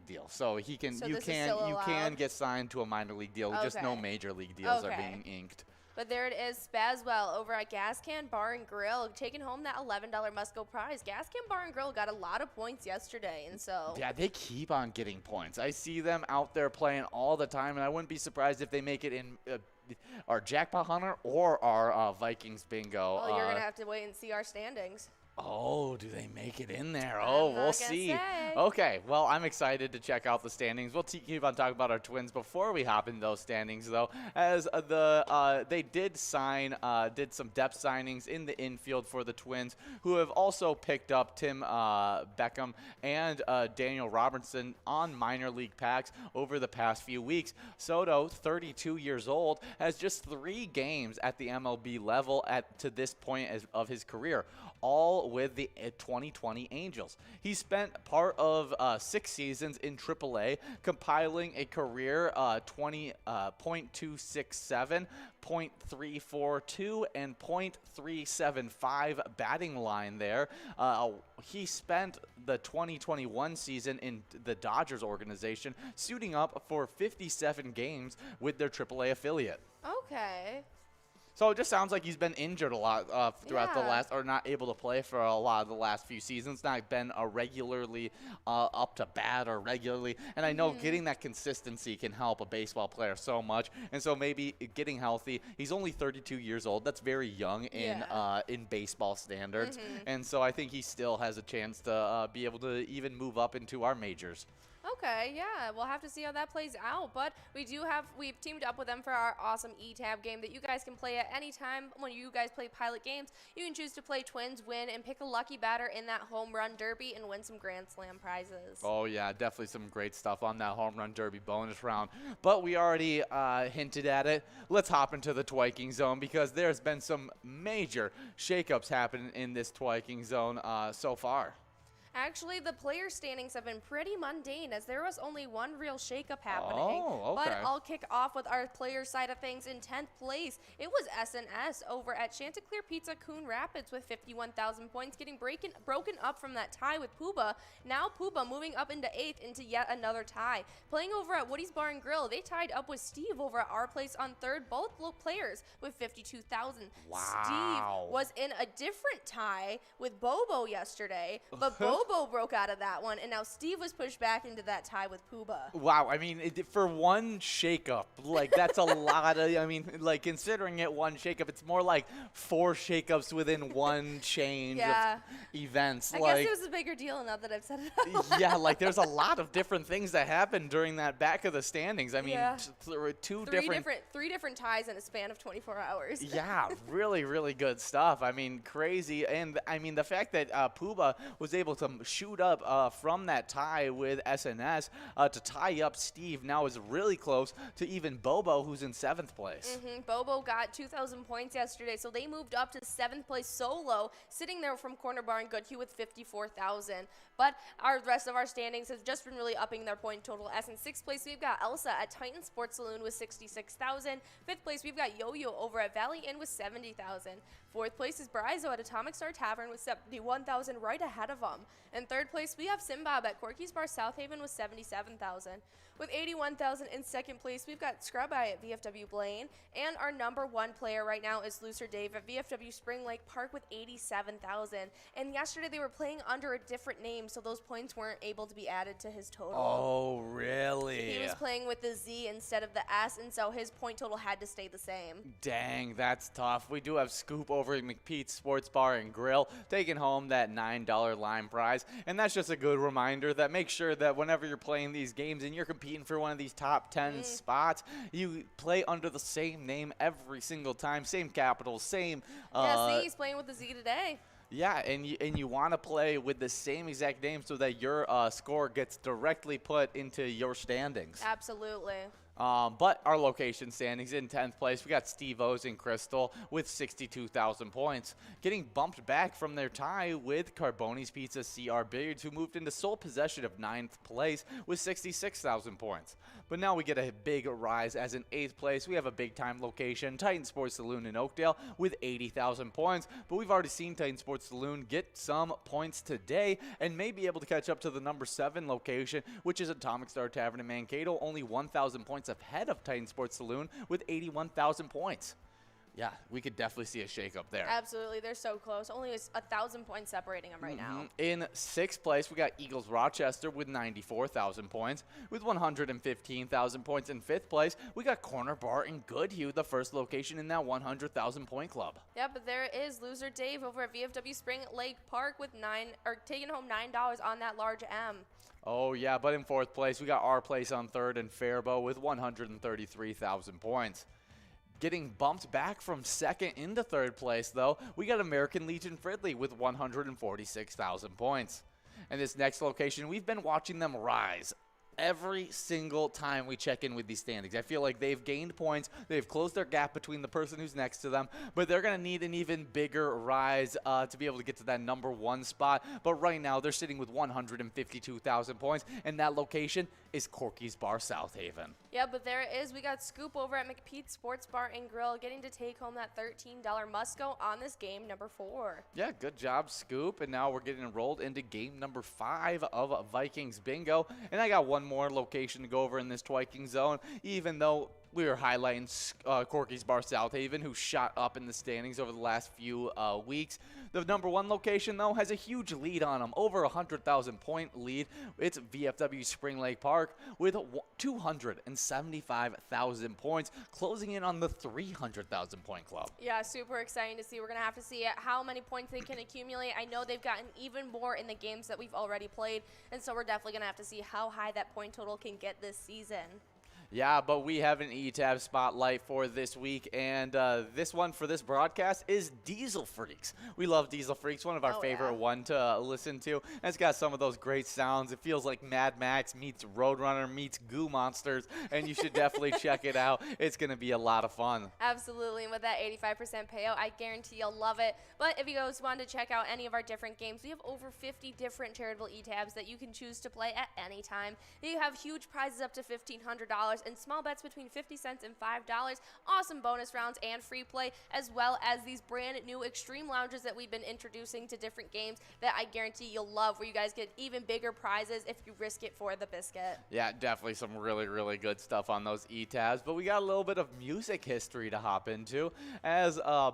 C: deal. So he can
A: So
C: you
A: this is still
C: can
A: allowed?
C: get signed to a minor league deal. Just no
A: Okay.
C: major league deals are
A: Okay.
C: being inked.
A: But there it is, Spazwell over at Gas Can Bar and Grill, taking home that $11 must-go prize. Gas Can Bar and Grill got a lot of points yesterday, and so...
C: Yeah, they keep on getting points. I see them out there playing all the time, and I wouldn't be surprised if they make it in our Jackpot Hunter or our Vikings Bingo.
A: Well, you're going to have to wait and see our standings.
C: Oh, do they make it in there?
A: I'm
C: Oh,
A: not
C: we'll
A: gonna
C: see.
A: say.
C: Okay, well, I'm excited to check out the standings. We'll keep on talking about our Twins before we hop in those standings, though, as they did some depth signings in the infield for the Twins, who have also picked up Tim Beckham and Daniel Robertson on minor league packs over the past few weeks. Soto, 32 years old, has just 3 games at the MLB level to this point of his career, all with the 2020 Angels. He spent part of 6 seasons in AAA, compiling a career 20.267, .342, and .375 batting line there. He spent the 2021 season in the Dodgers organization, suiting up for 57 games with their AAA affiliate.
A: Okay.
C: So it just sounds like he's been injured a lot throughout the
A: Yeah.
C: last, or not able to play for a lot of the last few seasons. Not been regularly up to bat or regularly. And I know getting that consistency can help a baseball player so much. And so maybe getting healthy. He's only 32 years old. That's very young in baseball standards. And so I think he still has a chance to be able to even move up into our majors.
A: Okay, yeah, we'll have to see how that plays out, but we've teamed up with them for our awesome E-Tab game that you guys can play at any time. When you guys play Pilot games, you can choose to play Twins Win and pick a lucky batter in that home run derby and win some Grand Slam prizes.
C: Oh, yeah, definitely some great stuff on that home run derby bonus round. But we already hinted at it. Let's hop into the twiking zone because there's been some major shakeups happening in this twiking zone so far.
A: Actually, the player standings have been pretty mundane as there was only one real shakeup happening.
C: Oh, okay.
A: But I'll kick off with our player side of things. In 10th place, it was SNS over at Chanticleer Pizza Coon Rapids with 51,000 points, getting broken up from that tie with Puba. Now Puba moving up into 8th into yet another tie. Playing over at Woody's Bar and Grill, they tied up with Steve over at our place on 3rd, both players with 52,000.
C: Wow.
A: Steve was in a different tie with Bobo yesterday, but Bobo broke out of that one, and now Steve was pushed back into that tie with Puba.
C: Wow, I mean, for one shakeup, like, that's a lot of, I mean, like, considering it one shakeup, it's more like 4 shakeups within one change of events.
A: I guess it was a bigger deal now that I've said it out.
C: Yeah, like, there's a lot of different things that happened during that back of the standings. I mean,
A: three different ties in a span of 24 hours.
C: Yeah, really, really good stuff. I mean, crazy. And, I mean, the fact that Puba was able to shoot up from that tie with SNS to tie up Steve. Now is really close to even Bobo, who's in 7th place.
A: Bobo got 2,000 points yesterday, so they moved up to 7th place solo, sitting there from Corner Bar and Goodhue with 54,000. But our rest of our standings has just been really upping their point total. As in 6th place, we've got Elsa at Titan Sports Saloon with 66,000. 5th place, we've got Yo-Yo over at Valley Inn with 70,000. 4th place is Brizo at Atomic Star Tavern with 71,000, right ahead of them. In 3rd place, we have Simbob at Corky's Bar South Haven with 77,000. With 81,000 in 2nd place, we've got Scrub Eye at VFW Blaine. And our number 1 player right now is Looser Dave at VFW Spring Lake Park with 87,000. And yesterday they were playing under a different name, so those points weren't able to be added to his total.
C: Oh, really?
A: He was playing with the Z instead of the S, and so his point total had to stay the same.
C: Dang, that's tough. We do have Scoop over at McPete's Sports Bar and Grill, taking home that $9 line prize. And that's just a good reminder that make sure that whenever you're playing these games and you're competing for one of these top 10 spots, you play under the same name every single time, same capitals, same.
A: Yeah, see, he's playing with the Z today.
C: Yeah, and you want to play with the same exact name so that your score gets directly put into your standings.
A: Absolutely.
C: But our location standings in 10th place, we got Steve O's and Crystal with 62,000 points, getting bumped back from their tie with Carboni's Pizza CR Billiards, who moved into sole possession of 9th place with 66,000 points. But now we get a big rise as in 8th place. We have a big-time location, Titan Sports Saloon in Oakdale with 80,000 points. But we've already seen Titan Sports Saloon get some points today and may be able to catch up to the number 7 location, which is Atomic Star Tavern in Mankato, only 1,000 points ahead of Titan Sports Saloon with 81,000 points. Yeah, we could definitely see a shakeup there.
A: Absolutely, they're so close. Only 1,000 points separating them right now.
C: In 6th place, we got Eagles Rochester with 94,000 points. With 115,000 points in 5th place, we got Corner Bar in Goodhue, the first location in that 100,000 point club.
A: Yeah, but there is Loser Dave over at VFW Spring Lake Park with taking home $9 on that large M.
C: Oh, yeah, but in 4th place, we got our place on 3rd and Faribault with 133,000 points. Getting bumped back from 2nd into 3rd place, though, we got American Legion Fridley with 146,000 points. And this next location, we've been watching them rise every single time we check in with these standings. I feel like they've gained points, they've closed their gap between the person who's next to them, but they're going to need an even bigger rise to be able to get to that number 1 spot. But right now, they're sitting with 152,000 points, and that location is Corky's Bar South Haven.
A: Yeah, but there it is. We got Scoop over at McPete's Sports Bar and Grill getting to take home that $13 must-go on this game number 4.
C: Yeah, good job, Scoop. And now we're getting enrolled into game number 5 of Vikings Bingo. And I got one more location to go over in this Twiking zone, even though we were highlighting Corky's Bar South Haven, who shot up in the standings over the last few weeks. The number 1 location, though, has a huge lead on them, over 100,000 point lead. It's VFW Spring Lake Park with 275,000 points, closing in on the 300,000 point club.
A: Yeah, super exciting to see. We're going to have to see how many points they can accumulate. I know they've gotten even more in the games that we've already played, and so we're definitely going to have to see how high that point total can get this season.
C: Yeah, but we have an E-Tab spotlight for this week, and this one for this broadcast is Diesel Freaks. We love Diesel Freaks, one of our favorite one to listen to. And it's got some of those great sounds. It feels like Mad Max meets Roadrunner meets Goo Monsters, and you should definitely check it out. It's going to be a lot of fun.
A: Absolutely, and with that 85% payout, I guarantee you'll love it. But if you guys want to check out any of our different games, we have over 50 different charitable E-Tabs that you can choose to play at any time. You have huge prizes up to $1,500 and small bets between 50 cents and $5, awesome bonus rounds and free play, as well as these brand new extreme lounges that we've been introducing to different games that I guarantee you'll love, where you guys get even bigger prizes if you risk it for the biscuit.
C: Yeah, definitely some really, really good stuff on those E-Tabs, but we got a little bit of music history to hop into. As I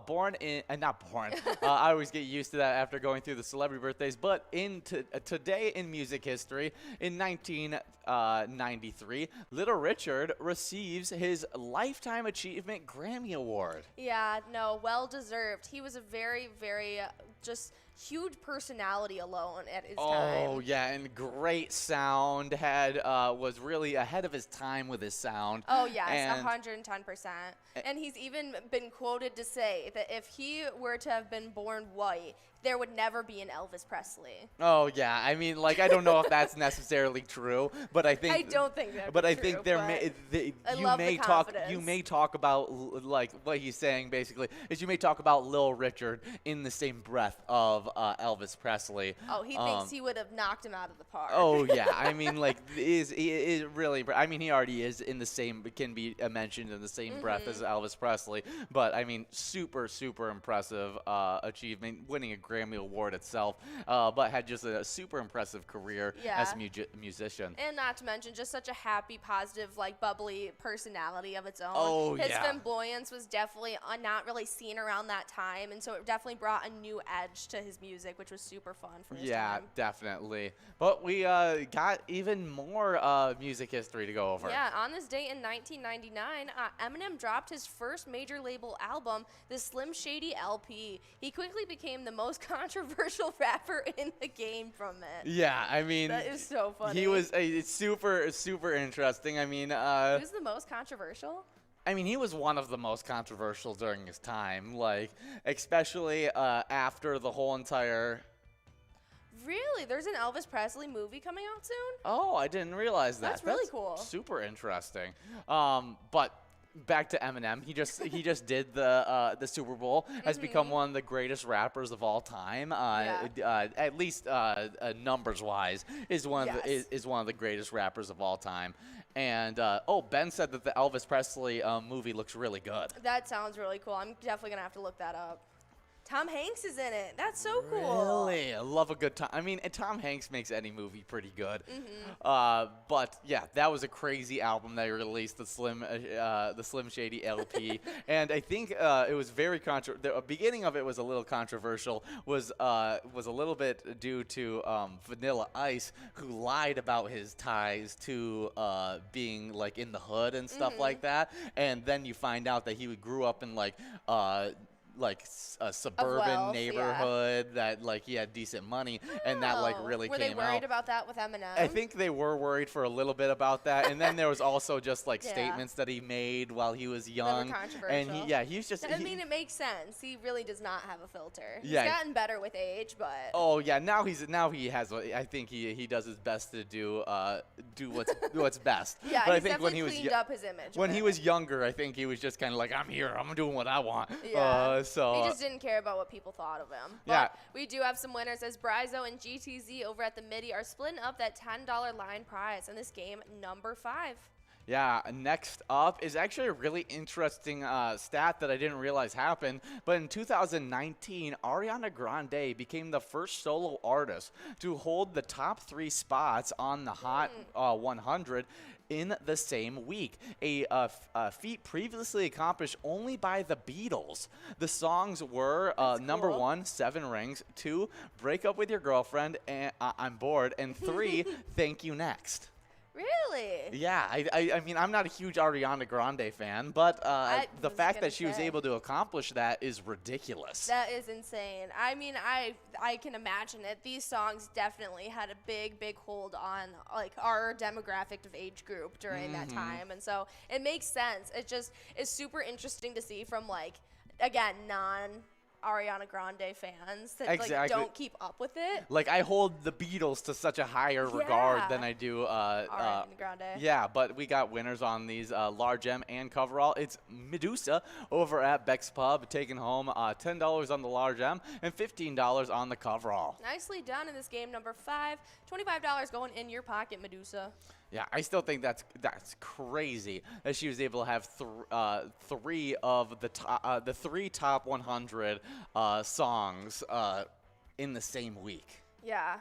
C: always get used to that after going through the celebrity birthdays, but today in music history, in 1993, Little Richard receives his Lifetime Achievement Grammy Award.
A: Yeah, no, well deserved. He was a very, very just huge personality alone at his
C: Oh
A: time.
C: yeah, and great sound. Was really ahead of his time with his sound.
A: Oh, yes,
C: And
A: 110%. And he's even been quoted to say that if he were to have been born white, there would never be an Elvis Presley.
C: oh yeah, I mean, like, I don't know if that's necessarily true, but I think
A: I don't think that.
C: But I think there
A: I
C: you
A: love
C: may
A: the
C: talk
A: confidence.
C: you may talk about like what he's saying basically is you may talk about Lil Richard in the same breath of Elvis Presley.
A: Oh, he thinks he would have knocked him out of the park.
C: Oh yeah, I mean, like, is really. I mean, he already is in the same, can be mentioned in the same breath as Elvis Presley. But I mean, super impressive achievement, winning a Grammy Award itself. But had just a super impressive career as a musician.
A: And not to mention, just such a happy, positive, like bubbly personality of its own.
C: Oh,
A: His
C: yeah.
A: flamboyance was definitely not really seen around that time, and so it definitely brought a new edge to his music, which was super fun for his
C: Yeah,
A: time.
C: definitely. But we got even more music history to go over.
A: Yeah, on this date in 1999, Eminem dropped his first major label album, the Slim Shady LP. He quickly became the most controversial rapper in the game from it.
C: Yeah, I mean,
A: That is so funny.
C: he was it's super interesting. I mean,
A: He was the most controversial?
C: he was one of the most controversial during his time, like, especially after the whole entire.
A: Really? There's an Elvis Presley movie coming out soon?
C: Oh, I didn't realize that.
A: That's really cool.
C: Super interesting. But back to Eminem, he just did the Super Bowl. Has become one of the greatest rappers of all time. At least numbers wise, is one of
A: Yes.
C: is one of the greatest rappers of all time. And Ben said that the Elvis Presley movie looks really good.
A: That sounds really cool. I'm definitely going to have to look that up. Tom Hanks is in it. That's so cool.
C: Really? I love a good time. I mean, and Tom Hanks makes any movie pretty good. But yeah, that was a crazy album they released, the Slim Shady LP. And I think it was very the beginning of it was a little controversial. Was a little bit due to Vanilla Ice, who lied about his ties to being like in the hood and stuff like that. And then you find out that he grew up in like a suburban
A: wealth,
C: neighborhood that like he had decent money, and that like really
A: Were
C: came
A: they worried
C: out.
A: about that with Eminem?
C: I think they were worried for a little bit about that, and then there was also just like
A: Yeah.
C: statements that he made while he was
A: That were
C: young, and
A: controversial.
C: he was just.
A: I mean, it makes sense. He really does not have a filter.
C: Yeah.
A: He's gotten better with age, but
C: Oh yeah, now he has. I think he does his best to do what's best.
A: yeah,
C: but I
A: he's
C: think when
A: definitely
C: he was
A: cleaned up his image.
C: when
A: a
C: he
A: bit.
C: was younger, I think he was just kind of like, I'm here, I'm doing what I want.
A: Yeah.
C: So
A: He just didn't care about what people thought of him. But
C: Yeah.
A: we do have some winners as Bryzo and GTZ over at the MIDI are splitting up that $10 line prize in this game number 5.
C: Yeah, next up is actually a really interesting stat that I didn't realize happened. But in 2019, Ariana Grande became the first solo artist to hold the top 3 spots on the Hot 100 in the same week, a feat previously accomplished only by the Beatles. The songs were number
A: cool.
C: 1, 7 Rings, 2, Break Up With Your Girlfriend, and I'm Bored, and 3, Thank You Next.
A: Really?
C: Yeah, I mean, I'm not a huge Ariana Grande fan, but the
A: was
C: fact
A: gonna
C: that she was
A: say.
C: able to accomplish that is ridiculous.
A: That is insane. I mean, I can imagine it. These songs definitely had a big hold on like our demographic of age group during that time, and so it makes sense. It just is super interesting to see from like again Ariana Grande fans that like
C: Exactly.
A: don't keep up with it.
C: Like, I hold the Beatles to such a higher regard
A: Yeah.
C: than I do
A: Ariana Grande.
C: yeah, but we got winners on these large M and coverall. It's Medusa over at Beck's Pub taking home $10 on the large M and $15 on the coverall.
A: Nicely done in this game number 5. $25 going in your pocket, Medusa.
C: Yeah, I still think that's crazy that she was able to have 3 of the 3 top 100 songs in the same week.
A: Yeah.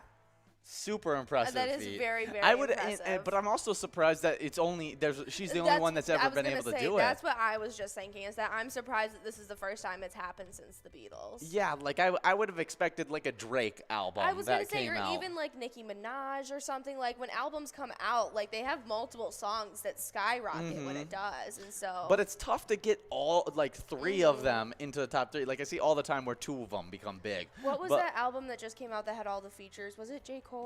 C: Super impressive
A: That is
C: feat.
A: very, very
C: I would,
A: impressive.
C: but I'm also surprised that she's the only one that's ever been able to do it.
A: That's what I was just thinking, is that I'm surprised that this is the first time it's happened since the Beatles.
C: Yeah, like I would have expected like a Drake album
A: I was gonna
C: that
A: say,
C: came
A: or
C: out.
A: even like Nicki Minaj or something. Like when albums come out, like they have multiple songs that skyrocket when it does, and so.
C: But it's tough to get all like 3 of them into the top 3. Like I see all the time where 2 of them become big.
A: What was
C: But,
A: that album that just came out that had all the features? Was it J. Cole?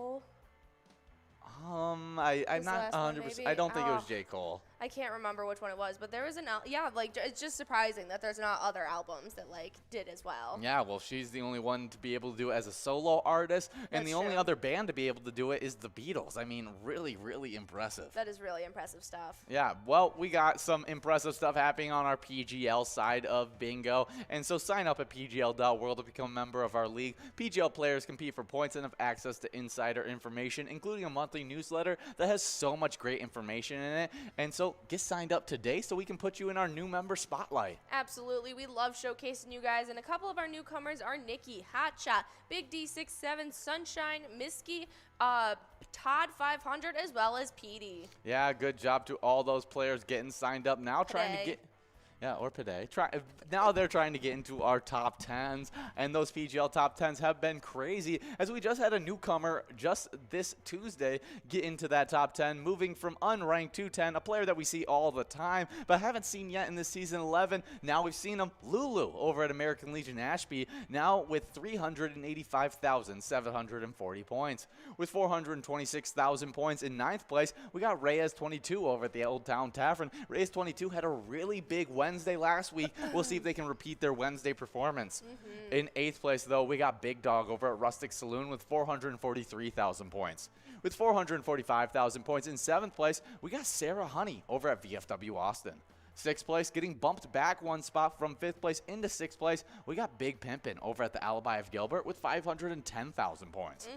C: I'm
A: Was the
C: not
A: last one
C: 100%.
A: maybe?
C: I don't think it was
A: Oh.
C: J. Cole.
A: I can't remember which one it was, but there was it's just surprising that there's not other albums that like did as well.
C: Yeah, well, she's the only one to be able to do it as a solo artist, and
A: That's
C: the only
A: true.
C: other band to be able to do it is the Beatles. I mean, really, really impressive.
A: That is really impressive stuff.
C: Yeah, well, we got some impressive stuff happening on our PGL side of bingo, and so sign up at pgl.world to become a member of our league. PGL players compete for points and have access to insider information, including a monthly newsletter that has so much great information in it, and so get signed up today so we can put you in our new member spotlight.
A: Absolutely. We love showcasing you guys, and a couple of our newcomers are Nikki, Hotshot, Big D67, Sunshine, Miski, Todd 500, as well as Petey.
C: Yeah, good job to all those players getting signed up now, trying to
A: Today.
C: get. Yeah, or Pade. Now they're trying to get into our top 10s, and those PGL top 10s have been crazy, as we just had a newcomer just this Tuesday get into that top 10, moving from unranked to 10, a player that we see all the time, but haven't seen yet in this season 11. Now we've seen him, Lulu, over at American Legion Ashby, now with 385,740 points. With 426,000 points in 9th place, we got Reyes 22 over at the Old Town Tavern. Reyes 22 had a really big Wednesday last week. We'll see if they can repeat their Wednesday performance. In 8th place, though, we got Big Dog over at Rustic Saloon with 443,000 points. With 445,000 points in 7th place, we got Sarah Honey over at VFW Austin. 6th place, getting bumped back 1 spot from 5th place into 6th place, we got Big Pimpin' over at the Alibi of Gilbert with 510,000 points.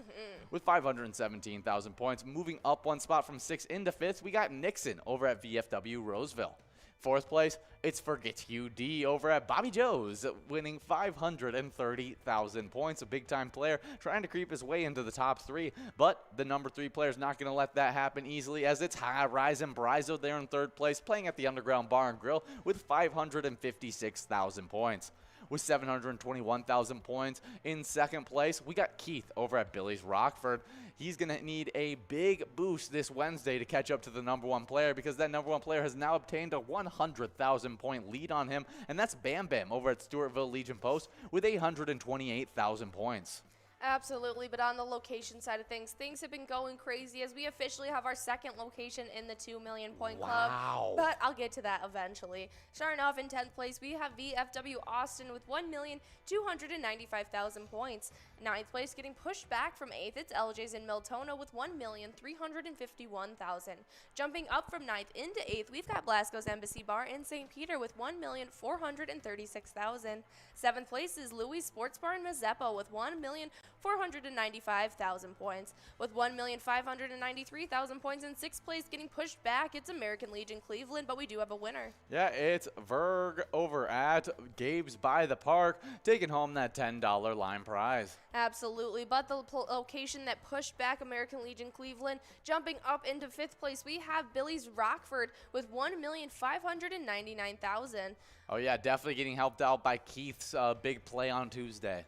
C: With 517,000 points, moving up 1 spot from 6th into 5th, we got Nixon over at VFW Roseville. 4th place, it's Forget You D over at Bobby Joe's, winning 530,000 points. A big-time player trying to creep his way into the top 3, but the number 3 player is not going to let that happen easily, as it's High Rise and Brizo there in 3rd place, playing at the Underground Bar and Grill with 556,000 points. With 721,000 points in 2nd place, we got Keith over at Billy's Rockford. He's going to need a big boost this Wednesday to catch up to the number 1 player, because that number 1 player has now obtained a 100,000 point lead on him, and that's Bam Bam over at Stewartville Legion Post with 828,000 points.
A: Absolutely, but on the location side of things have been going crazy, as we officially have our 2nd location in the 2 million point club.
C: Wow.
A: But I'll get to that eventually. Starting off in 10th place, we have VFW Austin with 1,295,000 points. 9th place, getting pushed back from 8th, it's LJ's in Miltona with 1,351,000. Jumping up from 9th into 8th, we've got Blasco's Embassy Bar in St. Peter with 1,436,000. 7th place is Louis Sports Bar in Mazeppo with 1,495,000 points. With 1,593,000 points in 6th place, getting pushed back, it's American Legion Cleveland, but we do have a winner.
C: Yeah, it's Verg over at Gabe's by the Park, taking home that $10 line prize.
A: Absolutely, but the location that pushed back American Legion Cleveland, jumping up into 5th place, we have Billy's Rockford with 1,599,000.
C: Oh yeah, definitely getting helped out by Keith's big play on Tuesday.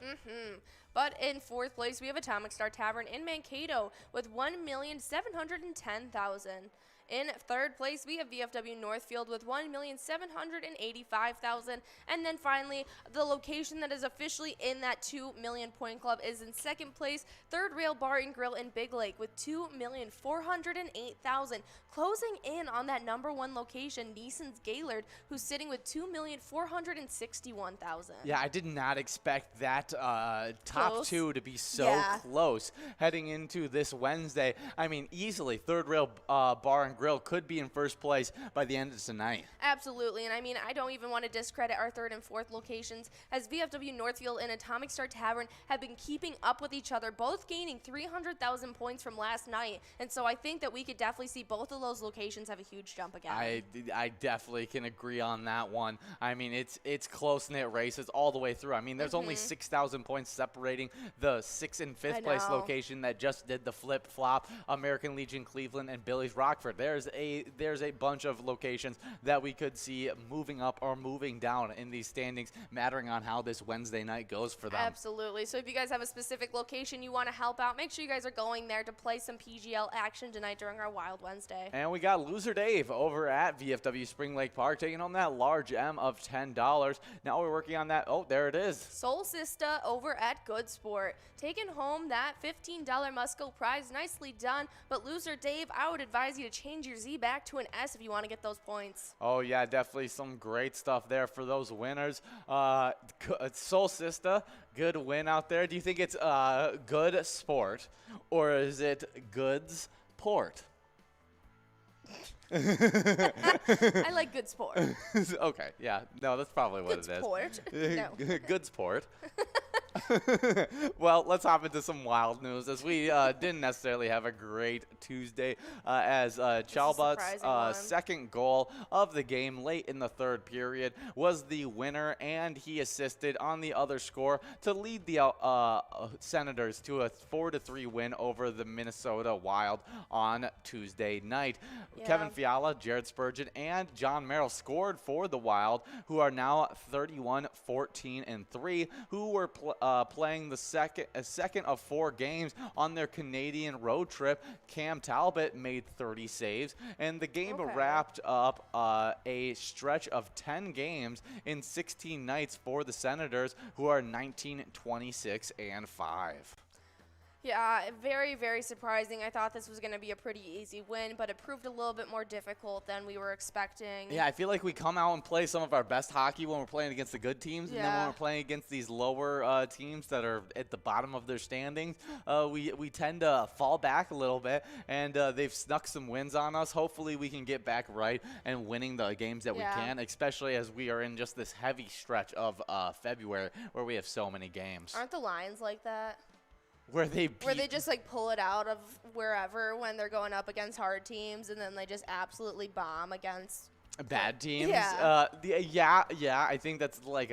A: But in 4th place, we have Atomic Star Tavern in Mankato with 1,710,000. In 3rd place, we have VFW Northfield with 1,785,000. And then finally, the location that is officially in that 2 million point club is in 2nd place, Third Rail Bar and Grill in Big Lake with 2,408,000. Closing in on that number 1 location, Neeson's Gaylord, who's sitting with 2,461,000.
C: Yeah, I did not expect that top
A: Close.
C: 2 to be so
A: Yeah.
C: close heading into this Wednesday. I mean, easily Third Rail Bar and Grill could be in first place by the end of tonight.
A: Absolutely, and I mean, I don't even want to discredit our third and fourth locations, as VFW Northfield and Atomic Star Tavern have been keeping up with each other, both gaining 300,000 points from last night, and so I think that we could definitely see both of those locations have a huge jump again.
C: I definitely can agree on that one. I mean, it's close-knit races all the way through. I mean, there's only 6,000 points separating the 6th and 5th place location that just did the flip-flop, American Legion Cleveland and Billy's Rockford. There's a bunch of locations that we could see moving up or moving down in these standings, mattering on how this Wednesday night goes for them.
A: Absolutely. So if you guys have a specific location you want to help out, make sure you guys are going there to play some PGL action tonight during our Wild Wednesday.
C: And we got Loser Dave over at VFW Spring Lake Park taking home that large M of $10. Now we're working on that. Oh, there it is.
A: Soul Sista over at Good Sport, taking home that $15 Musco prize. Nicely done. But Loser Dave, I would advise you to change your Z back to an S if you want to get those points.
C: Oh, yeah, definitely some great stuff there for those winners. Soul Sista, good win out there. Do you think it's Good Sport or is it Goods Port?
A: I like Good Sport.
C: Okay, yeah. No, that's probably what
A: Good
C: it is.
A: Sport. No.
C: Good Sport. Well, let's hop into some wild news, as we didn't necessarily have a great Tuesday, as Chalba's second goal of the game late in the third period was the winner, and he assisted on the other score to lead the Senators to a 4-3 win over the Minnesota Wild on Tuesday night.
A: Yeah.
C: Kevin Fiala, Jared Spurgeon, and John Merrill scored for the Wild, who are now 31-14-3, who were playing the second of 4 games on their Canadian road trip. Cam Talbot made 30 saves, and the game wrapped up a stretch of 10 games in 16 nights for the Senators, who are 19-26-5.
A: Yeah, very, very surprising. I thought this was going to be a pretty easy win, but it proved a little bit more difficult than we were expecting.
C: Yeah, I feel like we come out and play some of our best hockey when we're playing against the good teams, and then when we're playing against these lower teams that are at the bottom of their standings, we tend to fall back a little bit, and they've snuck some wins on us. Hopefully we can get back right and winning the games that we can, especially as we are in just this heavy stretch of February where we have so many games.
A: Aren't the Lions like that?
C: Where they
A: just like pull it out of wherever when they're going up against hard teams, and then they just absolutely bomb against
C: bad teams.
A: Yeah.
C: I think that's like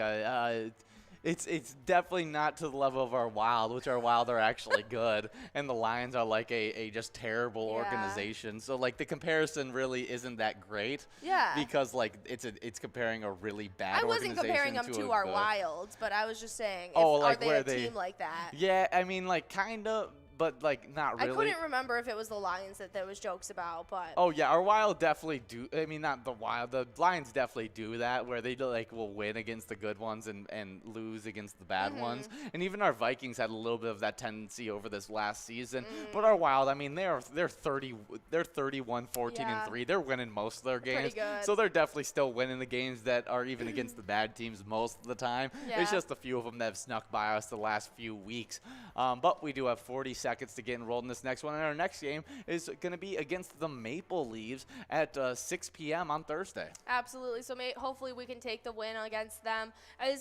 C: it's definitely not to the level of our Wild, which our Wild are actually good, and the Lions are like a just terrible organization. So like the comparison really isn't that great.
A: Yeah.
C: Because like it's comparing a really bad.
A: I wasn't comparing them to our
C: good.
A: Wilds, but I was just saying,
C: like
A: are they a team like that?
C: Yeah, I mean like kind of. But, like, not really.
A: I couldn't remember if it was the Lions that there was jokes about, but.
C: Oh, yeah, our Wild definitely do. I mean, not the Wild. The Lions definitely do that, where they, like, will win against the good ones and lose against the bad ones. And even our Vikings had a little bit of that tendency over this last season. But our Wild, I mean, they're 31-14-3. They're winning most of their games.
A: Pretty good.
C: So they're definitely still winning the games that are even against the bad teams most of the time.
A: Yeah.
C: It's just a few of them that have snuck by us the last few weeks. But we do have 40 seconds to get enrolled in this next one, and our next game is going to be against the Maple Leaves at 6 p.m. on Thursday.
A: Absolutely. So hopefully we can take the win against them.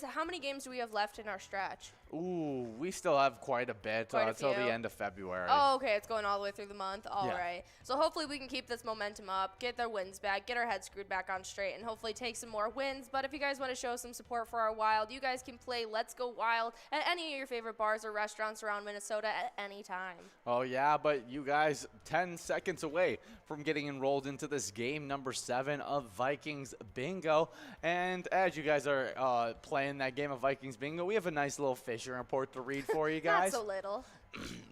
A: How many games do we have left in our stretch?
C: Ooh, we still have quite a bit until the end of February.
A: Oh, okay. It's going all the way through the month. All right. So hopefully we can keep this momentum up, get their wins back, get our heads screwed back on straight, and hopefully take some more wins. But if you guys want to show some support for our Wild, you guys can play Let's Go Wild at any of your favorite bars or restaurants around Minnesota at any time.
C: Oh, yeah, but you guys 10 seconds away from getting enrolled into this game number 7 of Vikings Bingo. And as you guys are playing that game of Vikings Bingo, we have a nice little fishing report to read for you guys.
A: Not so little.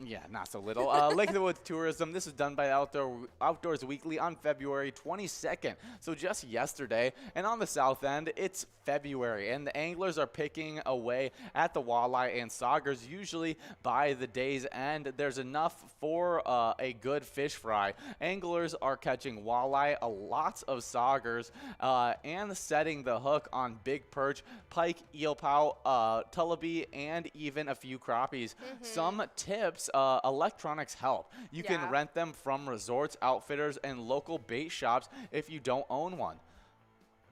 C: Yeah, not so little. Lake of the Woods Tourism. This is done by Outdoors Weekly on February 22nd. So just yesterday. And on the south end, it's February. And the anglers are picking away at the walleye and saugers. Usually by the day's end, there's enough for a good fish fry. Anglers are catching walleye, lots of saugers, and setting the hook on big perch, pike, eelpout, tullibee, and even a few crappies. Some tips, electronics help. You
A: Yeah.
C: can rent them from resorts, outfitters, and local bait shops if you don't own one.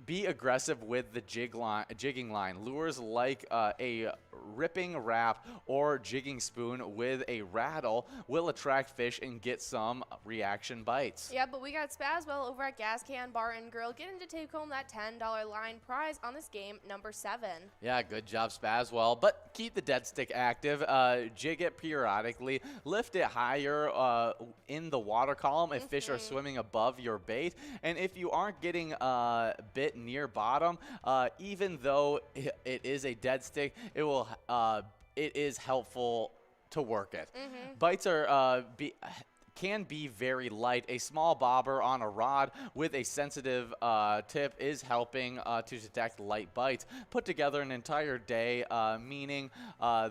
C: Be aggressive with the jigging line. Lures like a ripping wrap or jigging spoon with a rattle will attract fish and get some reaction bites.
A: Yeah, but we got Spazwell over at Gas Can Bar and Grill getting to take home that $10 line prize on this game number 7.
C: Yeah, good job, Spazwell. But keep the dead stick active. Jig it periodically. Lift it higher in the water column if fish are swimming above your bait. And if you aren't getting bit near bottom, even though it is a dead stick, it is helpful to work it. Bites are can be very light. A small bobber on a rod with a sensitive tip is helping to detect light bites. Put together an entire day, meaning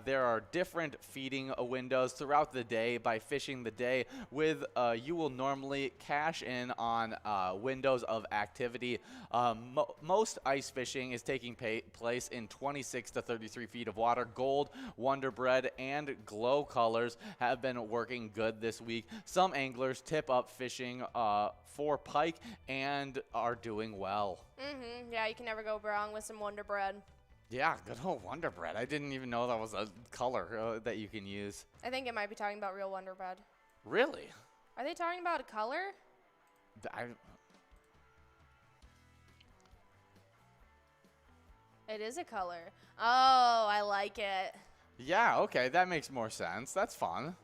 C: there are different feeding windows throughout the day. By fishing the day with, you will normally cash in on windows of activity. Most ice fishing is taking place in 26 to 33 feet of water. Gold, Wonder Bread, and Glow colors have been working good this week. Some anglers tip up fishing for pike and are doing well.
A: Yeah, you can never go wrong with some Wonder Bread.
C: Yeah, good old Wonder Bread. I didn't even know that was a color that you can use.
A: I think it might be talking about real Wonder Bread.
C: Really?
A: Are they talking about a color? It is a color. Oh, I like it.
C: Yeah, okay, that makes more sense. That's fun.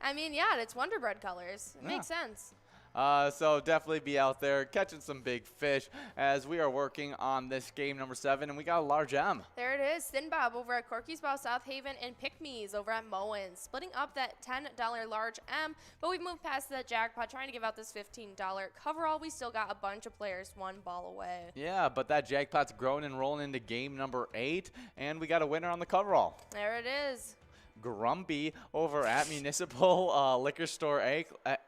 A: I mean, yeah, it's Wonder Bread colors. It makes sense.
C: So definitely be out there catching some big fish as we are working on this game number 7, and we got a large M.
A: There it is, Sin Bob over at Corky's Bow South Haven and Pick Me's over at Moen's, splitting up that $10 large M, but we've moved past that jackpot trying to give out this $15 coverall. We still got a bunch of players one ball away.
C: Yeah, but that jackpot's growing and rolling into game number 8, and we got a winner on the coverall.
A: There it is.
C: Grumpy over at Municipal Liquor Store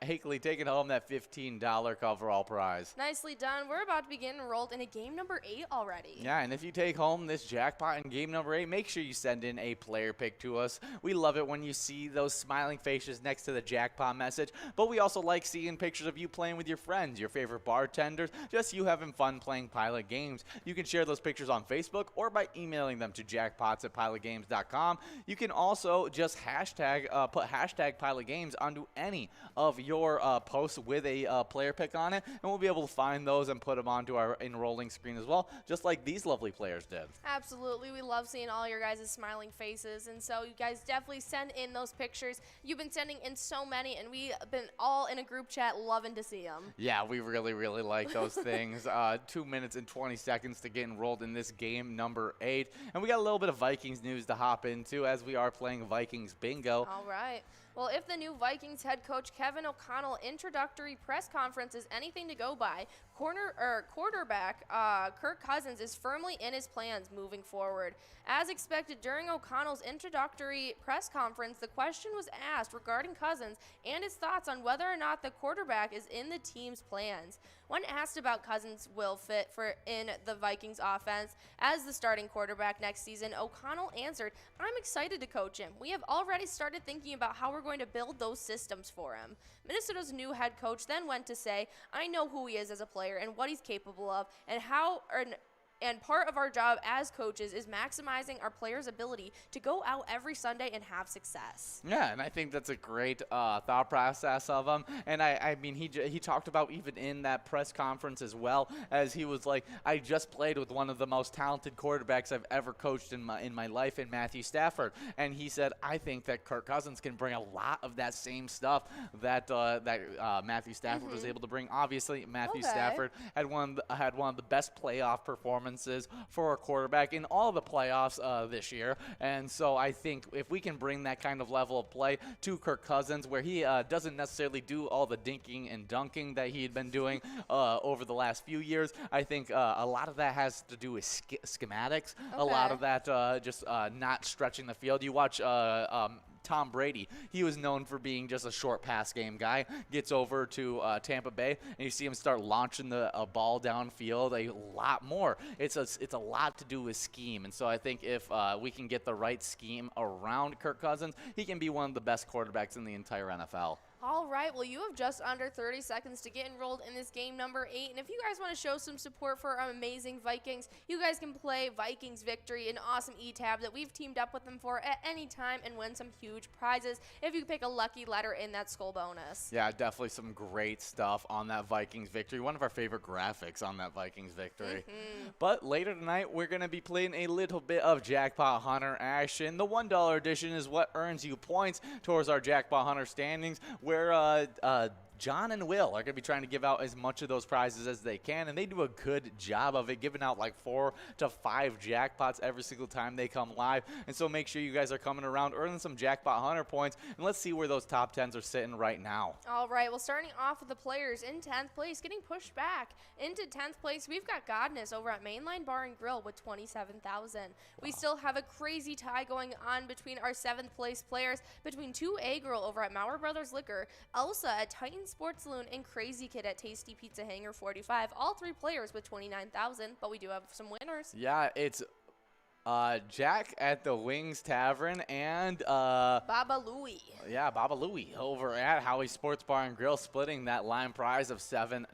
C: Hakeley taking home that $15 coverall prize.
A: Nicely done. We're about to begin enrolled in a game number 8 already.
C: Yeah, and if you take home this jackpot in game number 8, make sure you send in a player pick to us. We love it when you see those smiling faces next to the jackpot message, but we also like seeing pictures of you playing with your friends, your favorite bartenders, just you having fun playing Pilot Games. You can share those pictures on Facebook or by emailing them to jackpots@pilotgames.com. You can also just put hashtag Pilot Games onto any of your posts with a player pick on it, and we'll be able to find those and put them onto our enrolling screen as well, just like these lovely players did.
A: Absolutely. We love seeing all your guys' smiling faces, and so you guys definitely send in those pictures. You've been sending in so many, and we've been all in a group chat loving to see them.
C: Yeah, we really, really like those things. 2 minutes and 20 seconds to get enrolled in this game number 8, and we got a little bit of Vikings news to hop into as we are playing Vikings Bingo.
A: All right. Well, if the new Vikings head coach Kevin O'Connell introductory press conference is anything to go by, quarterback Kirk Cousins is firmly in his plans moving forward. As expected during O'Connell's introductory press conference, the question was asked regarding Cousins and his thoughts on whether or not the quarterback is in the team's plans. When asked about Cousins' will fit in the Vikings offense as the starting quarterback next season, O'Connell answered, "I'm excited to coach him. We have already started thinking about how we're going to build those systems for him." Minnesota's new head coach then went to say, "I know who he is as a player and what he's capable of, and part of our job as coaches is maximizing our players' ability to go out every Sunday and have success."
C: Yeah, and I think that's a great thought process of him. And I mean, he talked about even in that press conference as well, as he was like, I just played with one of the most talented quarterbacks I've ever coached in my life, in Matthew Stafford. And he said, I think that Kirk Cousins can bring a lot of that same stuff that Matthew Stafford was able to bring. Obviously, Matthew Stafford had one of the best playoff performances for a quarterback in all of the playoffs this year. And so I think if we can bring that kind of level of play to Kirk Cousins, where he doesn't necessarily do all the dinking and dunking that he had been doing over the last few years, I think a lot of that has to do with schematics. A lot of that just not stretching the field. You watch Tom Brady. He was known for being just a short pass game guy. Gets over to Tampa Bay, and you see him start launching the ball downfield a lot more. It's a lot to do with scheme, and so I think if we can get the right scheme around Kirk Cousins, he can be one of the best quarterbacks in the entire NFL.
A: All right, well, you have just under 30 seconds to get enrolled in this game number 8. And if you guys want to show some support for our amazing Vikings, you guys can play Vikings Victory, an awesome e-tab that we've teamed up with them for at any time, and win some huge prizes if you pick a lucky letter in that skull bonus.
C: Yeah, definitely some great stuff on that Vikings Victory. One of our favorite graphics on that Vikings Victory. But later tonight, we're going to be playing a little bit of Jackpot Hunter action. The $1 edition is what earns you points towards our Jackpot Hunter standings, where John and Will are going to be trying to give out as much of those prizes as they can, and they do a good job of it, giving out like 4 to 5 jackpots every single time they come live. And so make sure you guys are coming around, earning some Jackpot Hunter points, and let's see where those top 10s are sitting right now.
A: All right, well, starting off with the players in 10th place, getting pushed back into 10th place, we've got Godness over at Mainline Bar and Grill with 27,000. We still have a crazy tie going on between our 7th place players, between 2A Girl over at Maurer Brothers Liquor, Elsa at Titan Sports Saloon, and Crazy Kid at Tasty Pizza Hanger 45. All 3 players with 29,000, but we do have some winners.
C: Yeah, it's Jack at the Wings Tavern and
A: Baba Louie.
C: Yeah, Baba Louie over at Howie's Sports Bar and Grill, splitting that line prize of $7.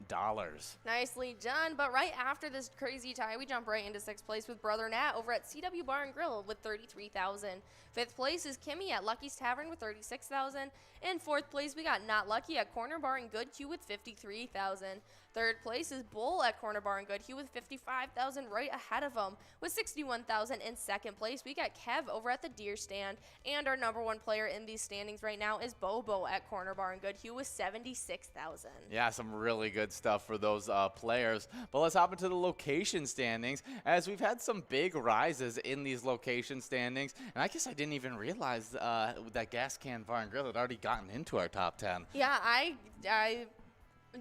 A: Nicely done. But right after this crazy tie, we jump right into 6th place with Brother Nat over at CW Bar and Grill with 33,000. 5th place is Kimmy at Lucky's Tavern with 36,000. In 4th place, we got Not Lucky at Corner Bar and Good Q with 53,000. 3rd place is Bull at Corner Bar and Good Q with 55,000, right ahead of him with 61,000. In 2nd place, we got Kev over at the Deer Stand, and our number 1 player in these standings right now is Bobo at Corner Bar and Good Q with 76,000.
C: Yeah, some really good stuff for those players. But let's hop into the location standings, as we've had some big rises in these location standings, and I guess I didn't even realize that Gas Can Bar and Grill had already gotten into our top 10.
A: Yeah,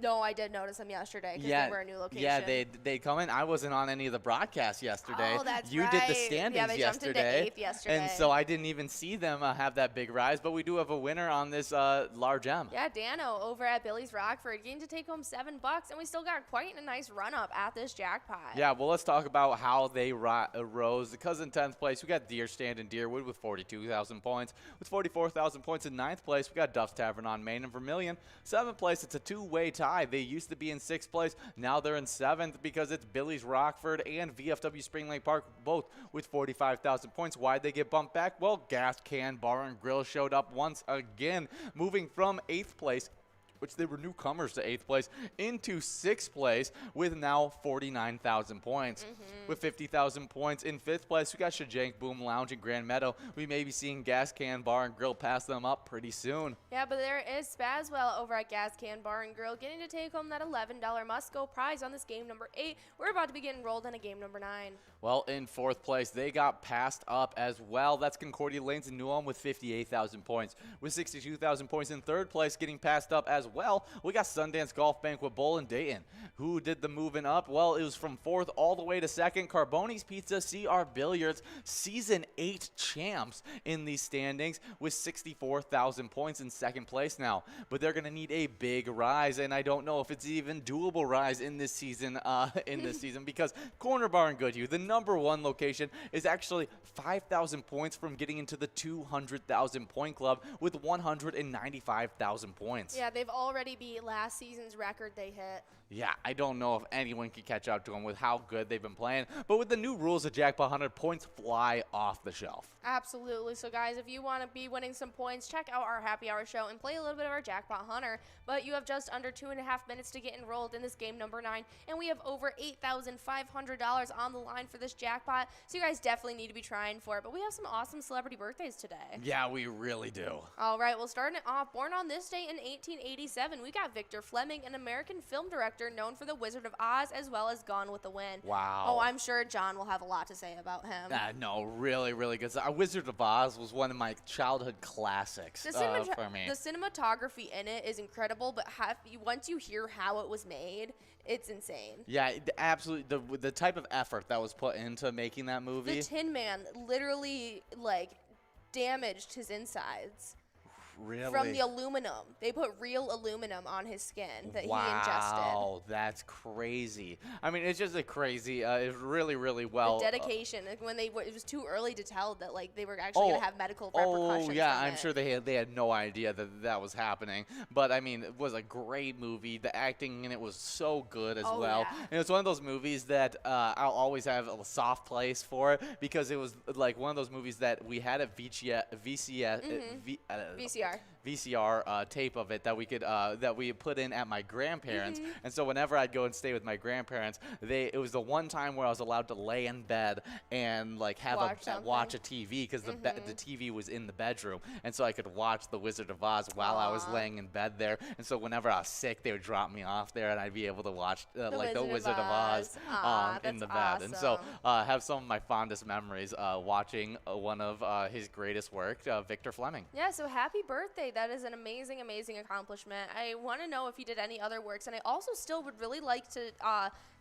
A: No, I did notice them yesterday because they were a new location.
C: Yeah, they'd come in. I wasn't on any of the broadcasts yesterday.
A: Oh, that's
C: you
A: right.
C: did the standings
A: yeah, they
C: yesterday.
A: Jumped into 8th yesterday.
C: And so I didn't even see them have that big rise, but we do have a winner on this large M.
A: Yeah, Dano over at Billy's Rockford getting to take home $7, and we still got quite a nice run up at this jackpot.
C: Yeah, well, let's talk about how they rose. Because in 10th place, we got Deer Stand in Deerwood with 42,000 points. With 44,000 points in 9th place, we got Duff's Tavern on Main and Vermilion. 7th place, it's a 2-way tie. They used to be in 6th place. Now they're in 7th because it's Billy's Rockford and VFW Spring Lake Park, both with 45,000 points. Why'd they get bumped back? Well, Gas Can Bar and Grill showed up once again, moving from 8th place, which they were newcomers to 8th place, into 6th place with now 49,000 points. With 50,000 points in 5th place, we got Shajank Boom Lounge in Grand Meadow. We may be seeing Gas Can Bar and Grill pass them up pretty soon.
A: Yeah, but there is Spazwell over at Gas Can Bar and Grill getting to take home that $11 must-go prize on this game number 8. We're about to be getting rolled into game number 9.
C: Well, in 4th place, they got passed up as well. That's Concordia Lanes in New Ulm with 58,000 points. With 62,000 points in 3rd place, getting passed up as well, we got Sundance Golf Banquet Bowl in Dayton. Who did the moving up? Well, it was from 4th all the way to 2nd. Carboni's Pizza, CR Billiards, Season 8 champs in these standings with 64,000 points in 2nd place now. But they're going to need a big rise, and I don't know if it's even doable rise in this season, because Corner Bar and Goodhue, the number 1 location, is actually 5,000 points from getting into the 200,000 point club with 195,000 points.
A: Yeah, they've already beat last season's record they hit.
C: Yeah, I don't know if anyone can catch up to them with how good they've been playing. But with the new rules of Jackpot Hunter, points fly off the shelf.
A: Absolutely. So, guys, if you want to be winning some points, check out our Happy Hour show and play a little bit of our Jackpot Hunter. But you have just under 2.5 minutes to get enrolled in this game number 9. And we have over $8,500 on the line for this jackpot. So, you guys definitely need to be trying for it. But we have some awesome celebrity birthdays today.
C: Yeah, we really do.
A: All right. Well, starting it off, born on this day in 1887, we got Victor Fleming, an American film director known for The Wizard of Oz as well as Gone with the Wind.
C: Wow.
A: Oh, I'm sure John will have a lot to say about him.
C: No, really, really good. Wizard of Oz was one of my childhood classics for me.
A: The cinematography in it is incredible, but once you hear how it was made, it's insane.
C: Yeah, absolutely. The type of effort that was put into making that movie.
A: The Tin Man literally, damaged his insides.
C: Really?
A: From the aluminum. They put real aluminum on his skin that he ingested.
C: Wow, that's crazy. I mean, it's just a crazy, it's really, really well.
A: The dedication, like, when it was too early to tell that like they were actually going to have medical repercussions.
C: Oh, yeah,
A: from
C: I'm
A: it.
C: sure they had no idea that was happening. But I mean, it was a great movie. The acting in it was so good as well.
A: Yeah.
C: And it's one of those movies that I'll always have a soft place for because it was like one of those movies that we had a VCR tape of it that we could that we put in at my grandparents, and so whenever I'd go and stay with my grandparents, it was the one time where I was allowed to lay in bed and like have watch a TV because the TV was in the bedroom, and so I could watch The Wizard of Oz while I was laying in bed there. And so whenever I was sick, they would drop me off there, and I'd be able to watch The Wizard of Oz in the bed. And so have some of my fondest memories watching one of his greatest work, Victor Fleming.
A: Yeah, so happy birthday. That is an amazing, amazing accomplishment. I want to know if you did any other works, and I also still would really like to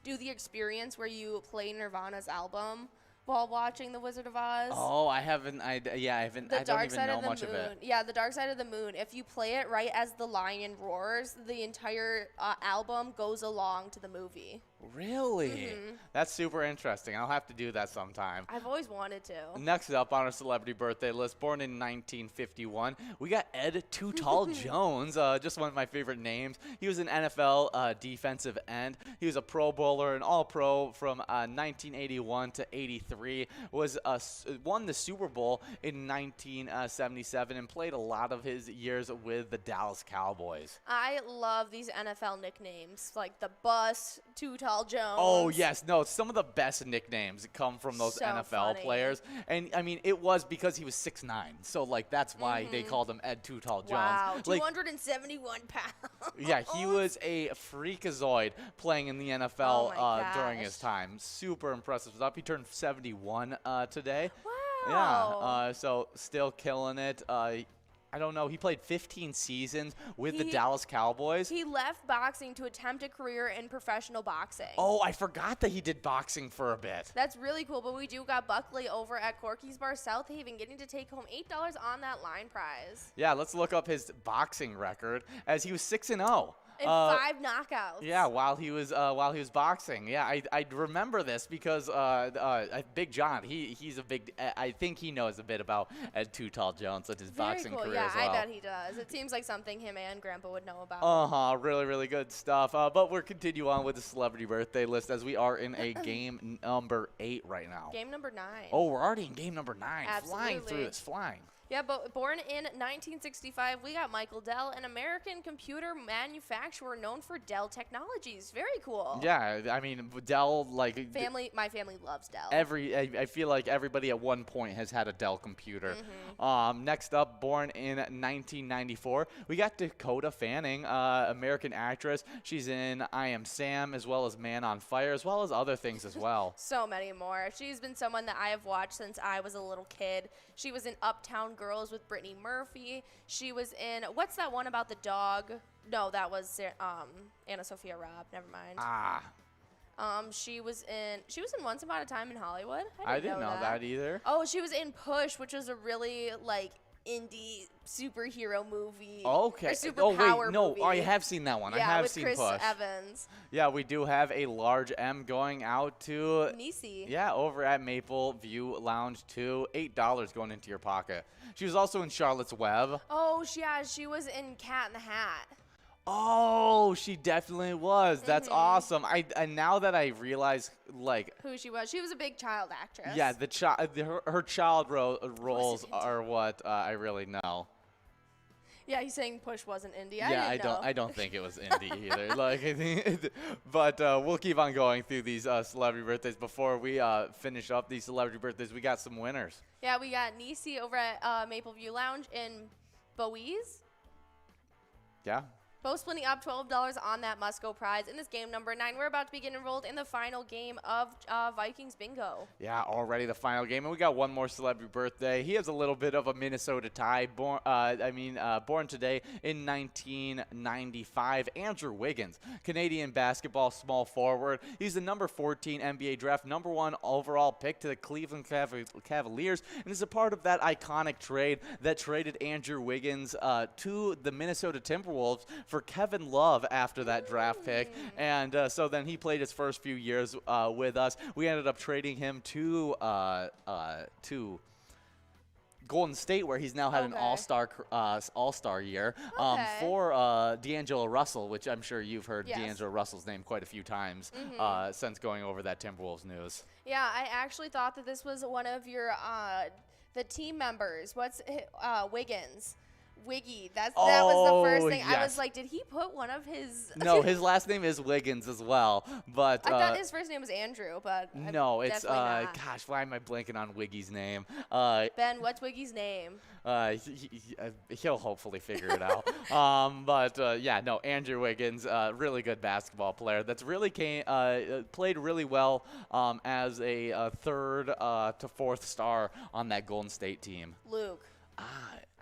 A: do the experience where you play Nirvana's album while watching The Wizard of Oz.
C: Oh, I haven't. I don't even know much of it.
A: Yeah, The Dark Side of the Moon. If you play it right as the lion roars, the entire album goes along to the movie.
C: Really? That's super interesting. I'll have to do that sometime.
A: I've always wanted to.
C: Next up on our celebrity birthday list, born in 1951, we got Ed Too Tall Jones, just one of my favorite names. He was an NFL defensive end. He was a Pro Bowler, an All-Pro from 1981 to 83. Won the Super Bowl in 1977 and played a lot of his years with the Dallas Cowboys.
A: I love these NFL nicknames, like the Bus, Too Tall Jones.
C: Oh, yes. No, some of the best nicknames come from those
A: So
C: NFL
A: funny.
C: players. And, I mean, it was because he was 6'9". So, like, that's why they called him Ed Too Tall Jones.
A: Wow,
C: Like,
A: 271 pounds.
C: yeah, he was a freakazoid playing in the NFL
A: Oh my
C: during his
A: gosh.
C: time. Super impressive stuff. He turned 71 today.
A: Wow.
C: Yeah, so still killing it. I don't know. He played 15 seasons with the
A: He-
C: Dallas Cowboys.
A: He left boxing to attempt a career in professional boxing.
C: Oh, I forgot that he did boxing for a bit.
A: That's really cool, but we do got Buckley over at Corky's Bar South Haven getting to take home $8 on that line prize.
C: Yeah, let's look up his boxing record as he was 6-0.
A: And 5 knockouts.
C: Yeah, while he was boxing. Yeah, I remember this because Big John, he's a big. I think he knows a bit about Ed Too Tall Jones and his
A: Very
C: boxing
A: cool.
C: career
A: Yeah,
C: as well.
A: I bet he does. It seems like something him and Grandpa would know about.
C: Really, really good stuff. But we're continue on with the celebrity birthday list as we are in a game number 8 right now.
A: Game number 9.
C: Oh, we're already in game number 9. Flying through
A: Absolutely.
C: this, flying.
A: Yeah, but born in 1965, we got Michael Dell, an American computer manufacturer known for Dell Technologies. Very cool.
C: Yeah, I mean Dell, like
A: My family loves Dell.
C: I feel like everybody at one point has had a Dell computer. Next up, born in 1994, we got Dakota Fanning, American actress. She's in I Am Sam, as well as Man on Fire, as well as other things as well.
A: So many more. She's been someone that I have watched since I was a little kid. She was in Uptown Girls with Brittany Murphy. She was in, what's that one about the dog? No, that was Anna Sophia Robb. Never mind. She was in Once Upon a Time in Hollywood.
C: I didn't know that either.
A: Oh, she was in Push, which was a really like indie superhero movie.
C: Okay.
A: Or superpower
C: no,
A: movie.
C: I have seen that one.
A: Yeah,
C: I have
A: with
C: seen
A: Chris
C: Push.
A: Evans.
C: Yeah, we do have a large M going out to
A: Niecy.
C: Yeah, over at Maple View Lounge 2, $8 going into your pocket. She was also in Charlotte's Web.
A: Oh, yeah, she was in Cat in the Hat.
C: Oh, she definitely was. That's awesome. And now that I realize, like,
A: Who she was. She was a big child actress.
C: yeah, her child roles are what I really know.
A: Yeah, he's saying Push wasn't indie.
C: Yeah, I don't think it was indie either. Like, I think but we'll keep on going through these celebrity birthdays before we finish up these celebrity birthdays. We got some winners.
A: Yeah, we got Niecy over at Maple View Lounge in Belize.
C: Yeah.
A: Both splitting up $12 on that must-go prize. In this game number 9, we're about to begin enrolled in the final game of Vikings Bingo.
C: Yeah, already the final game, and we got one more celebrity birthday. He has a little bit of a Minnesota tie. Born today in 1995. Andrew Wiggins, Canadian basketball small forward. He's the number 14 NBA draft, number 1 overall pick to the Cleveland Cavaliers, and is a part of that iconic trade that traded Andrew Wiggins to the Minnesota Timberwolves for Kevin Love after that draft pick. And so then he played his first few years with us. We ended up trading him to Golden State, where he's now had an all-star year for D'Angelo Russell, which I'm sure you've heard D'Angelo Russell's name quite a few times since going over that Timberwolves news.
A: Yeah, I actually thought that this was one of your the team members. What's Wiggins? Wiggy. That was the first thing.
C: Yes.
A: I was like, did he put one of his...
C: No, his last name is Wiggins as well, but...
A: I thought his first name was Andrew, but...
C: No, it's...
A: not.
C: Gosh, why am I blanking on Wiggy's name?
A: Ben, what's Wiggy's name?
C: He'll hopefully figure it out. Yeah, no, Andrew Wiggins, really good basketball player that's really played really well as a third to fourth star on that Golden State team.
A: Luke.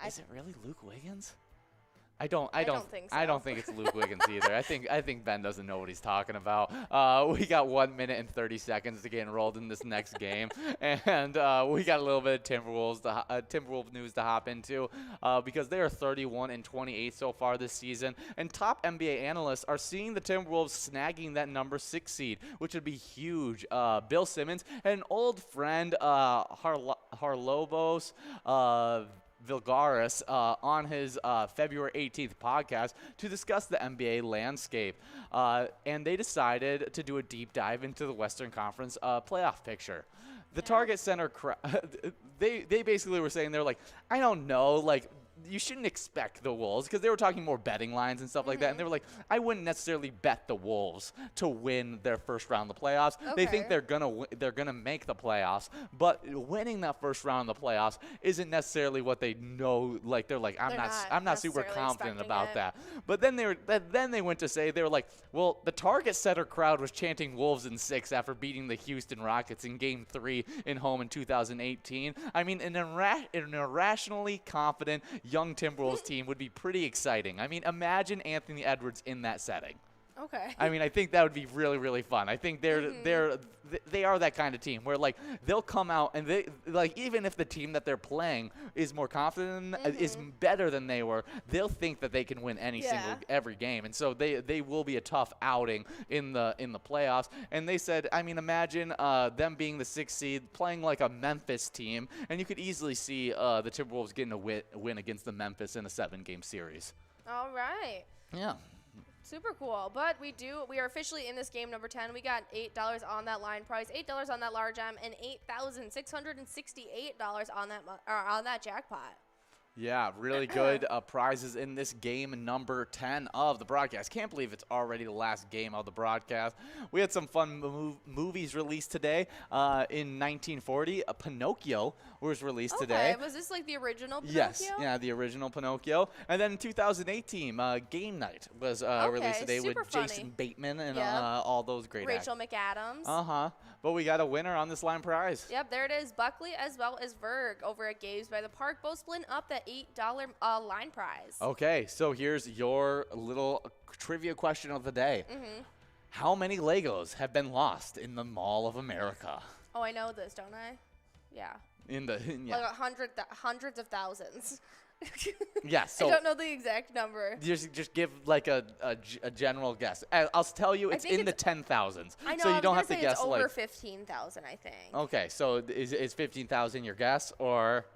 C: Is it really Luke Wiggins? I
A: don't think so.
C: I don't think it's Luke Wiggins either. I think Ben doesn't know what he's talking about. We got 1 minute and 30 seconds to get enrolled in this next game, and we got a little bit of Timberwolves news to hop into because they are 31-28 so far this season, and top NBA analysts are seeing the Timberwolves snagging that number 6 seed, which would be huge. Bill Simmons and an old friend, Harlobos Vilgaris, on his February 18th podcast to discuss the NBA landscape. And they decided to do a deep dive into the Western Conference playoff picture. The Target Center, they basically were saying, they're like, I don't know, like, you shouldn't expect the Wolves, because they were talking more betting lines and stuff like that, and they were like, I wouldn't necessarily bet the Wolves to win their first round of the playoffs. They think they're gonna make the playoffs, but winning that first round of the playoffs isn't necessarily what they know. Like they're like, I'm not super confident about that. But then they went to say, they were like, well, the Target Center crowd was chanting Wolves in 6 after beating the Houston Rockets in Game 3 in home in 2018. I mean, an irrationally confident young Timberwolves team would be pretty exciting. I mean, imagine Anthony Edwards in that setting.
A: Okay.
C: I mean, I think that would be really, really fun. I think they are that kind of team where, like, they'll come out and they, like, even if the team that they're playing is more confident, is better than they were, they'll think that they can win every game. And so they will be a tough outing in the playoffs. And they said, I mean, imagine them being the 6th seed, playing like a Memphis team, and you could easily see the Timberwolves getting a win against the Memphis in a 7-game series.
A: All right.
C: Yeah.
A: Super cool. But we are officially in this game number 10. We got $8 on that line price, $8 on that large M, and $8,668 on that jackpot.
C: Yeah, really good prizes in this game number 10 of the broadcast. Can't believe it's already the last game of the broadcast. We had some fun movies released today. In 1940, Pinocchio was released today.
A: Was this like the original Pinocchio?
C: Yes, yeah, the original Pinocchio. And then in 2018, Game Night was released today with Jason Bateman and all those great
A: Rachel McAdams.
C: But we got a winner on this line prize.
A: Yep, there it is. Buckley as well as Verg over at Gabe's by the Park, both splitting up that $8 line prize.
C: Okay, so here's your little trivia question of the day. How many Legos have been lost in the Mall of America?
A: Oh, I know this, don't I? Yeah.
C: Like
A: hundreds of thousands.
C: Yeah, so
A: I don't know the exact number.
C: Just give like a general guess. I'll tell you it's in the 10,000s.
A: I know.
C: So you don't have to guess
A: it's over
C: like
A: 15,000, I think.
C: Okay, so is 15,000 your guess or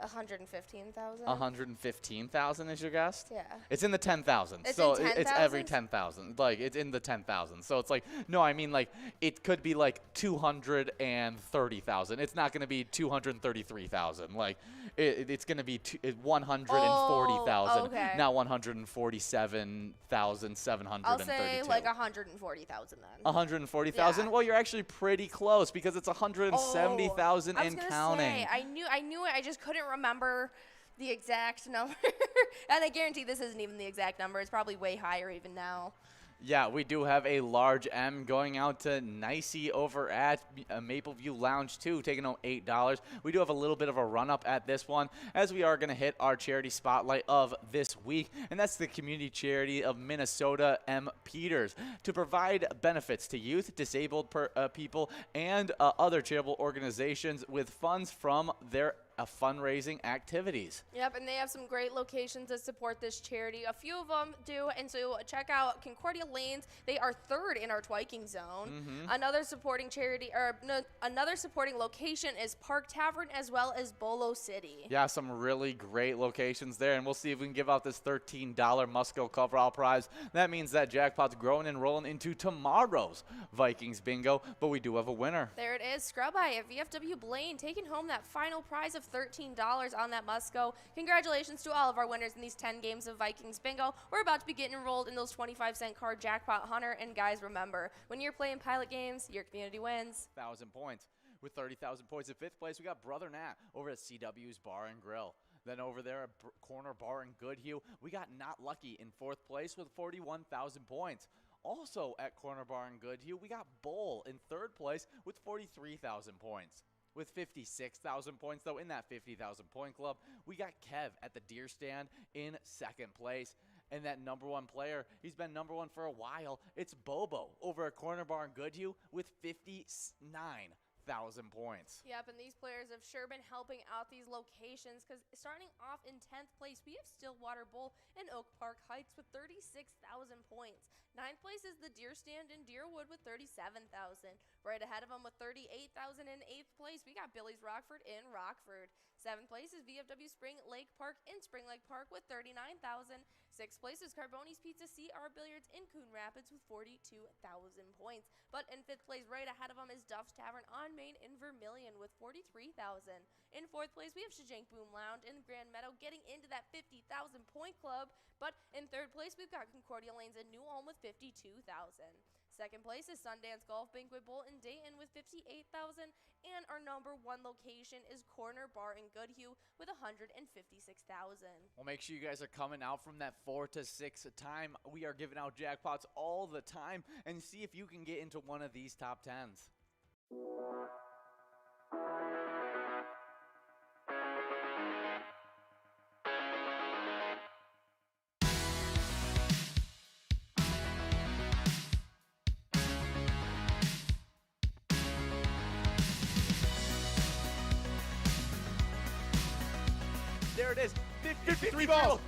A: 115,000?
C: 115,000 is your guess?
A: Yeah.
C: It's in the 10,000s.
A: It's
C: so
A: in
C: it's every 10,000. Like it's in the 10,000s. So it's like no, I mean like it could be like 230,000. It's not going to be 233,000. Like it's going to be 140,000, not 147,732.
A: I'll say like 140,000 then.
C: 140,000?
A: Yeah.
C: Well, you're actually pretty close because it's 170,000 and counting.
A: I knew it. I just couldn't remember the exact number. And I guarantee this isn't even the exact number. It's probably way higher even now.
C: Yeah, we do have a large M going out to Nicey over at Mapleview Lounge 2, taking home $8. We do have a little bit of a run-up at this one, as we are going to hit our charity spotlight of this week, and that's the community charity of Minnesota M. Peters, to provide benefits to youth, disabled people, and other charitable organizations with funds from their fundraising activities.
A: Yep, and they have some great locations that support this charity. A few of them do, and so check out Concordia Lanes. They are third in our Twiking zone. Another supporting charity, or no, another supporting location is Park Tavern, as well as Bolo City.
C: Yeah, some really great locations there, and we'll see if we can give out this $13 Musco coverall prize. That means that jackpot's growing and rolling into tomorrow's Vikings bingo, but we do have a winner.
A: There it is, Scrub Eye at VFW Blaine, taking home that final prize of $13 on that Musco. Congratulations to all of our winners in these 10 games of Vikings bingo. We're about to be getting enrolled in those 25-cent card jackpot hunter, and guys, remember, when you're playing pilot games, your community wins.
C: 1,000 points. With 30,000 points in 5th place, we got Brother Nat over at CW's Bar and Grill. Then over there at Corner Bar in Goodhue, we got Not Lucky in 4th place with 41,000 points. Also at Corner Bar in Goodhue, we got Bull in 3rd place with 43,000 points. With 56,000 points, though, in that 50,000 point club, we got Kev at the Deer Stand in 2nd place. And that number 1 player, he's been number 1 for a while. It's Bobo over at Corner Bar in Goodhue with 59,000 points.
A: Yep, and these players have sure been helping out these locations, because starting off in 10th place, we have Stillwater Bowl and Oak Park Heights with 36,000 points. 9th place is the Deer Stand in Deerwood with 37,000. Right ahead of them with 38,000 in 8th place, we got Billy's Rockford in Rockford. 7th place is VFW Spring Lake Park in Spring Lake Park with 39,000. 6th place is Carboni's Pizza CR Billiards in Coon Rapids with 42,000 points. But in 5th place, right ahead of them, is Duff's Tavern on Main in Vermilion with 43,000. In 4th place, we have Shajank Boom Lounge in Grand Meadow getting into that 50,000 point club. But in 3rd place, we've got Concordia Lanes in New Ulm with 52,000. 2nd place is Sundance Golf Banquet Bowl in Dayton with 58,000. And our number 1 location is Corner Bar in Goodhue with 156,000.
C: Well, make sure you guys are coming out from that 4 to 6 time. We are giving out jackpots all the time, and see if you can get into one of these top 10s. There it is, 53 balls.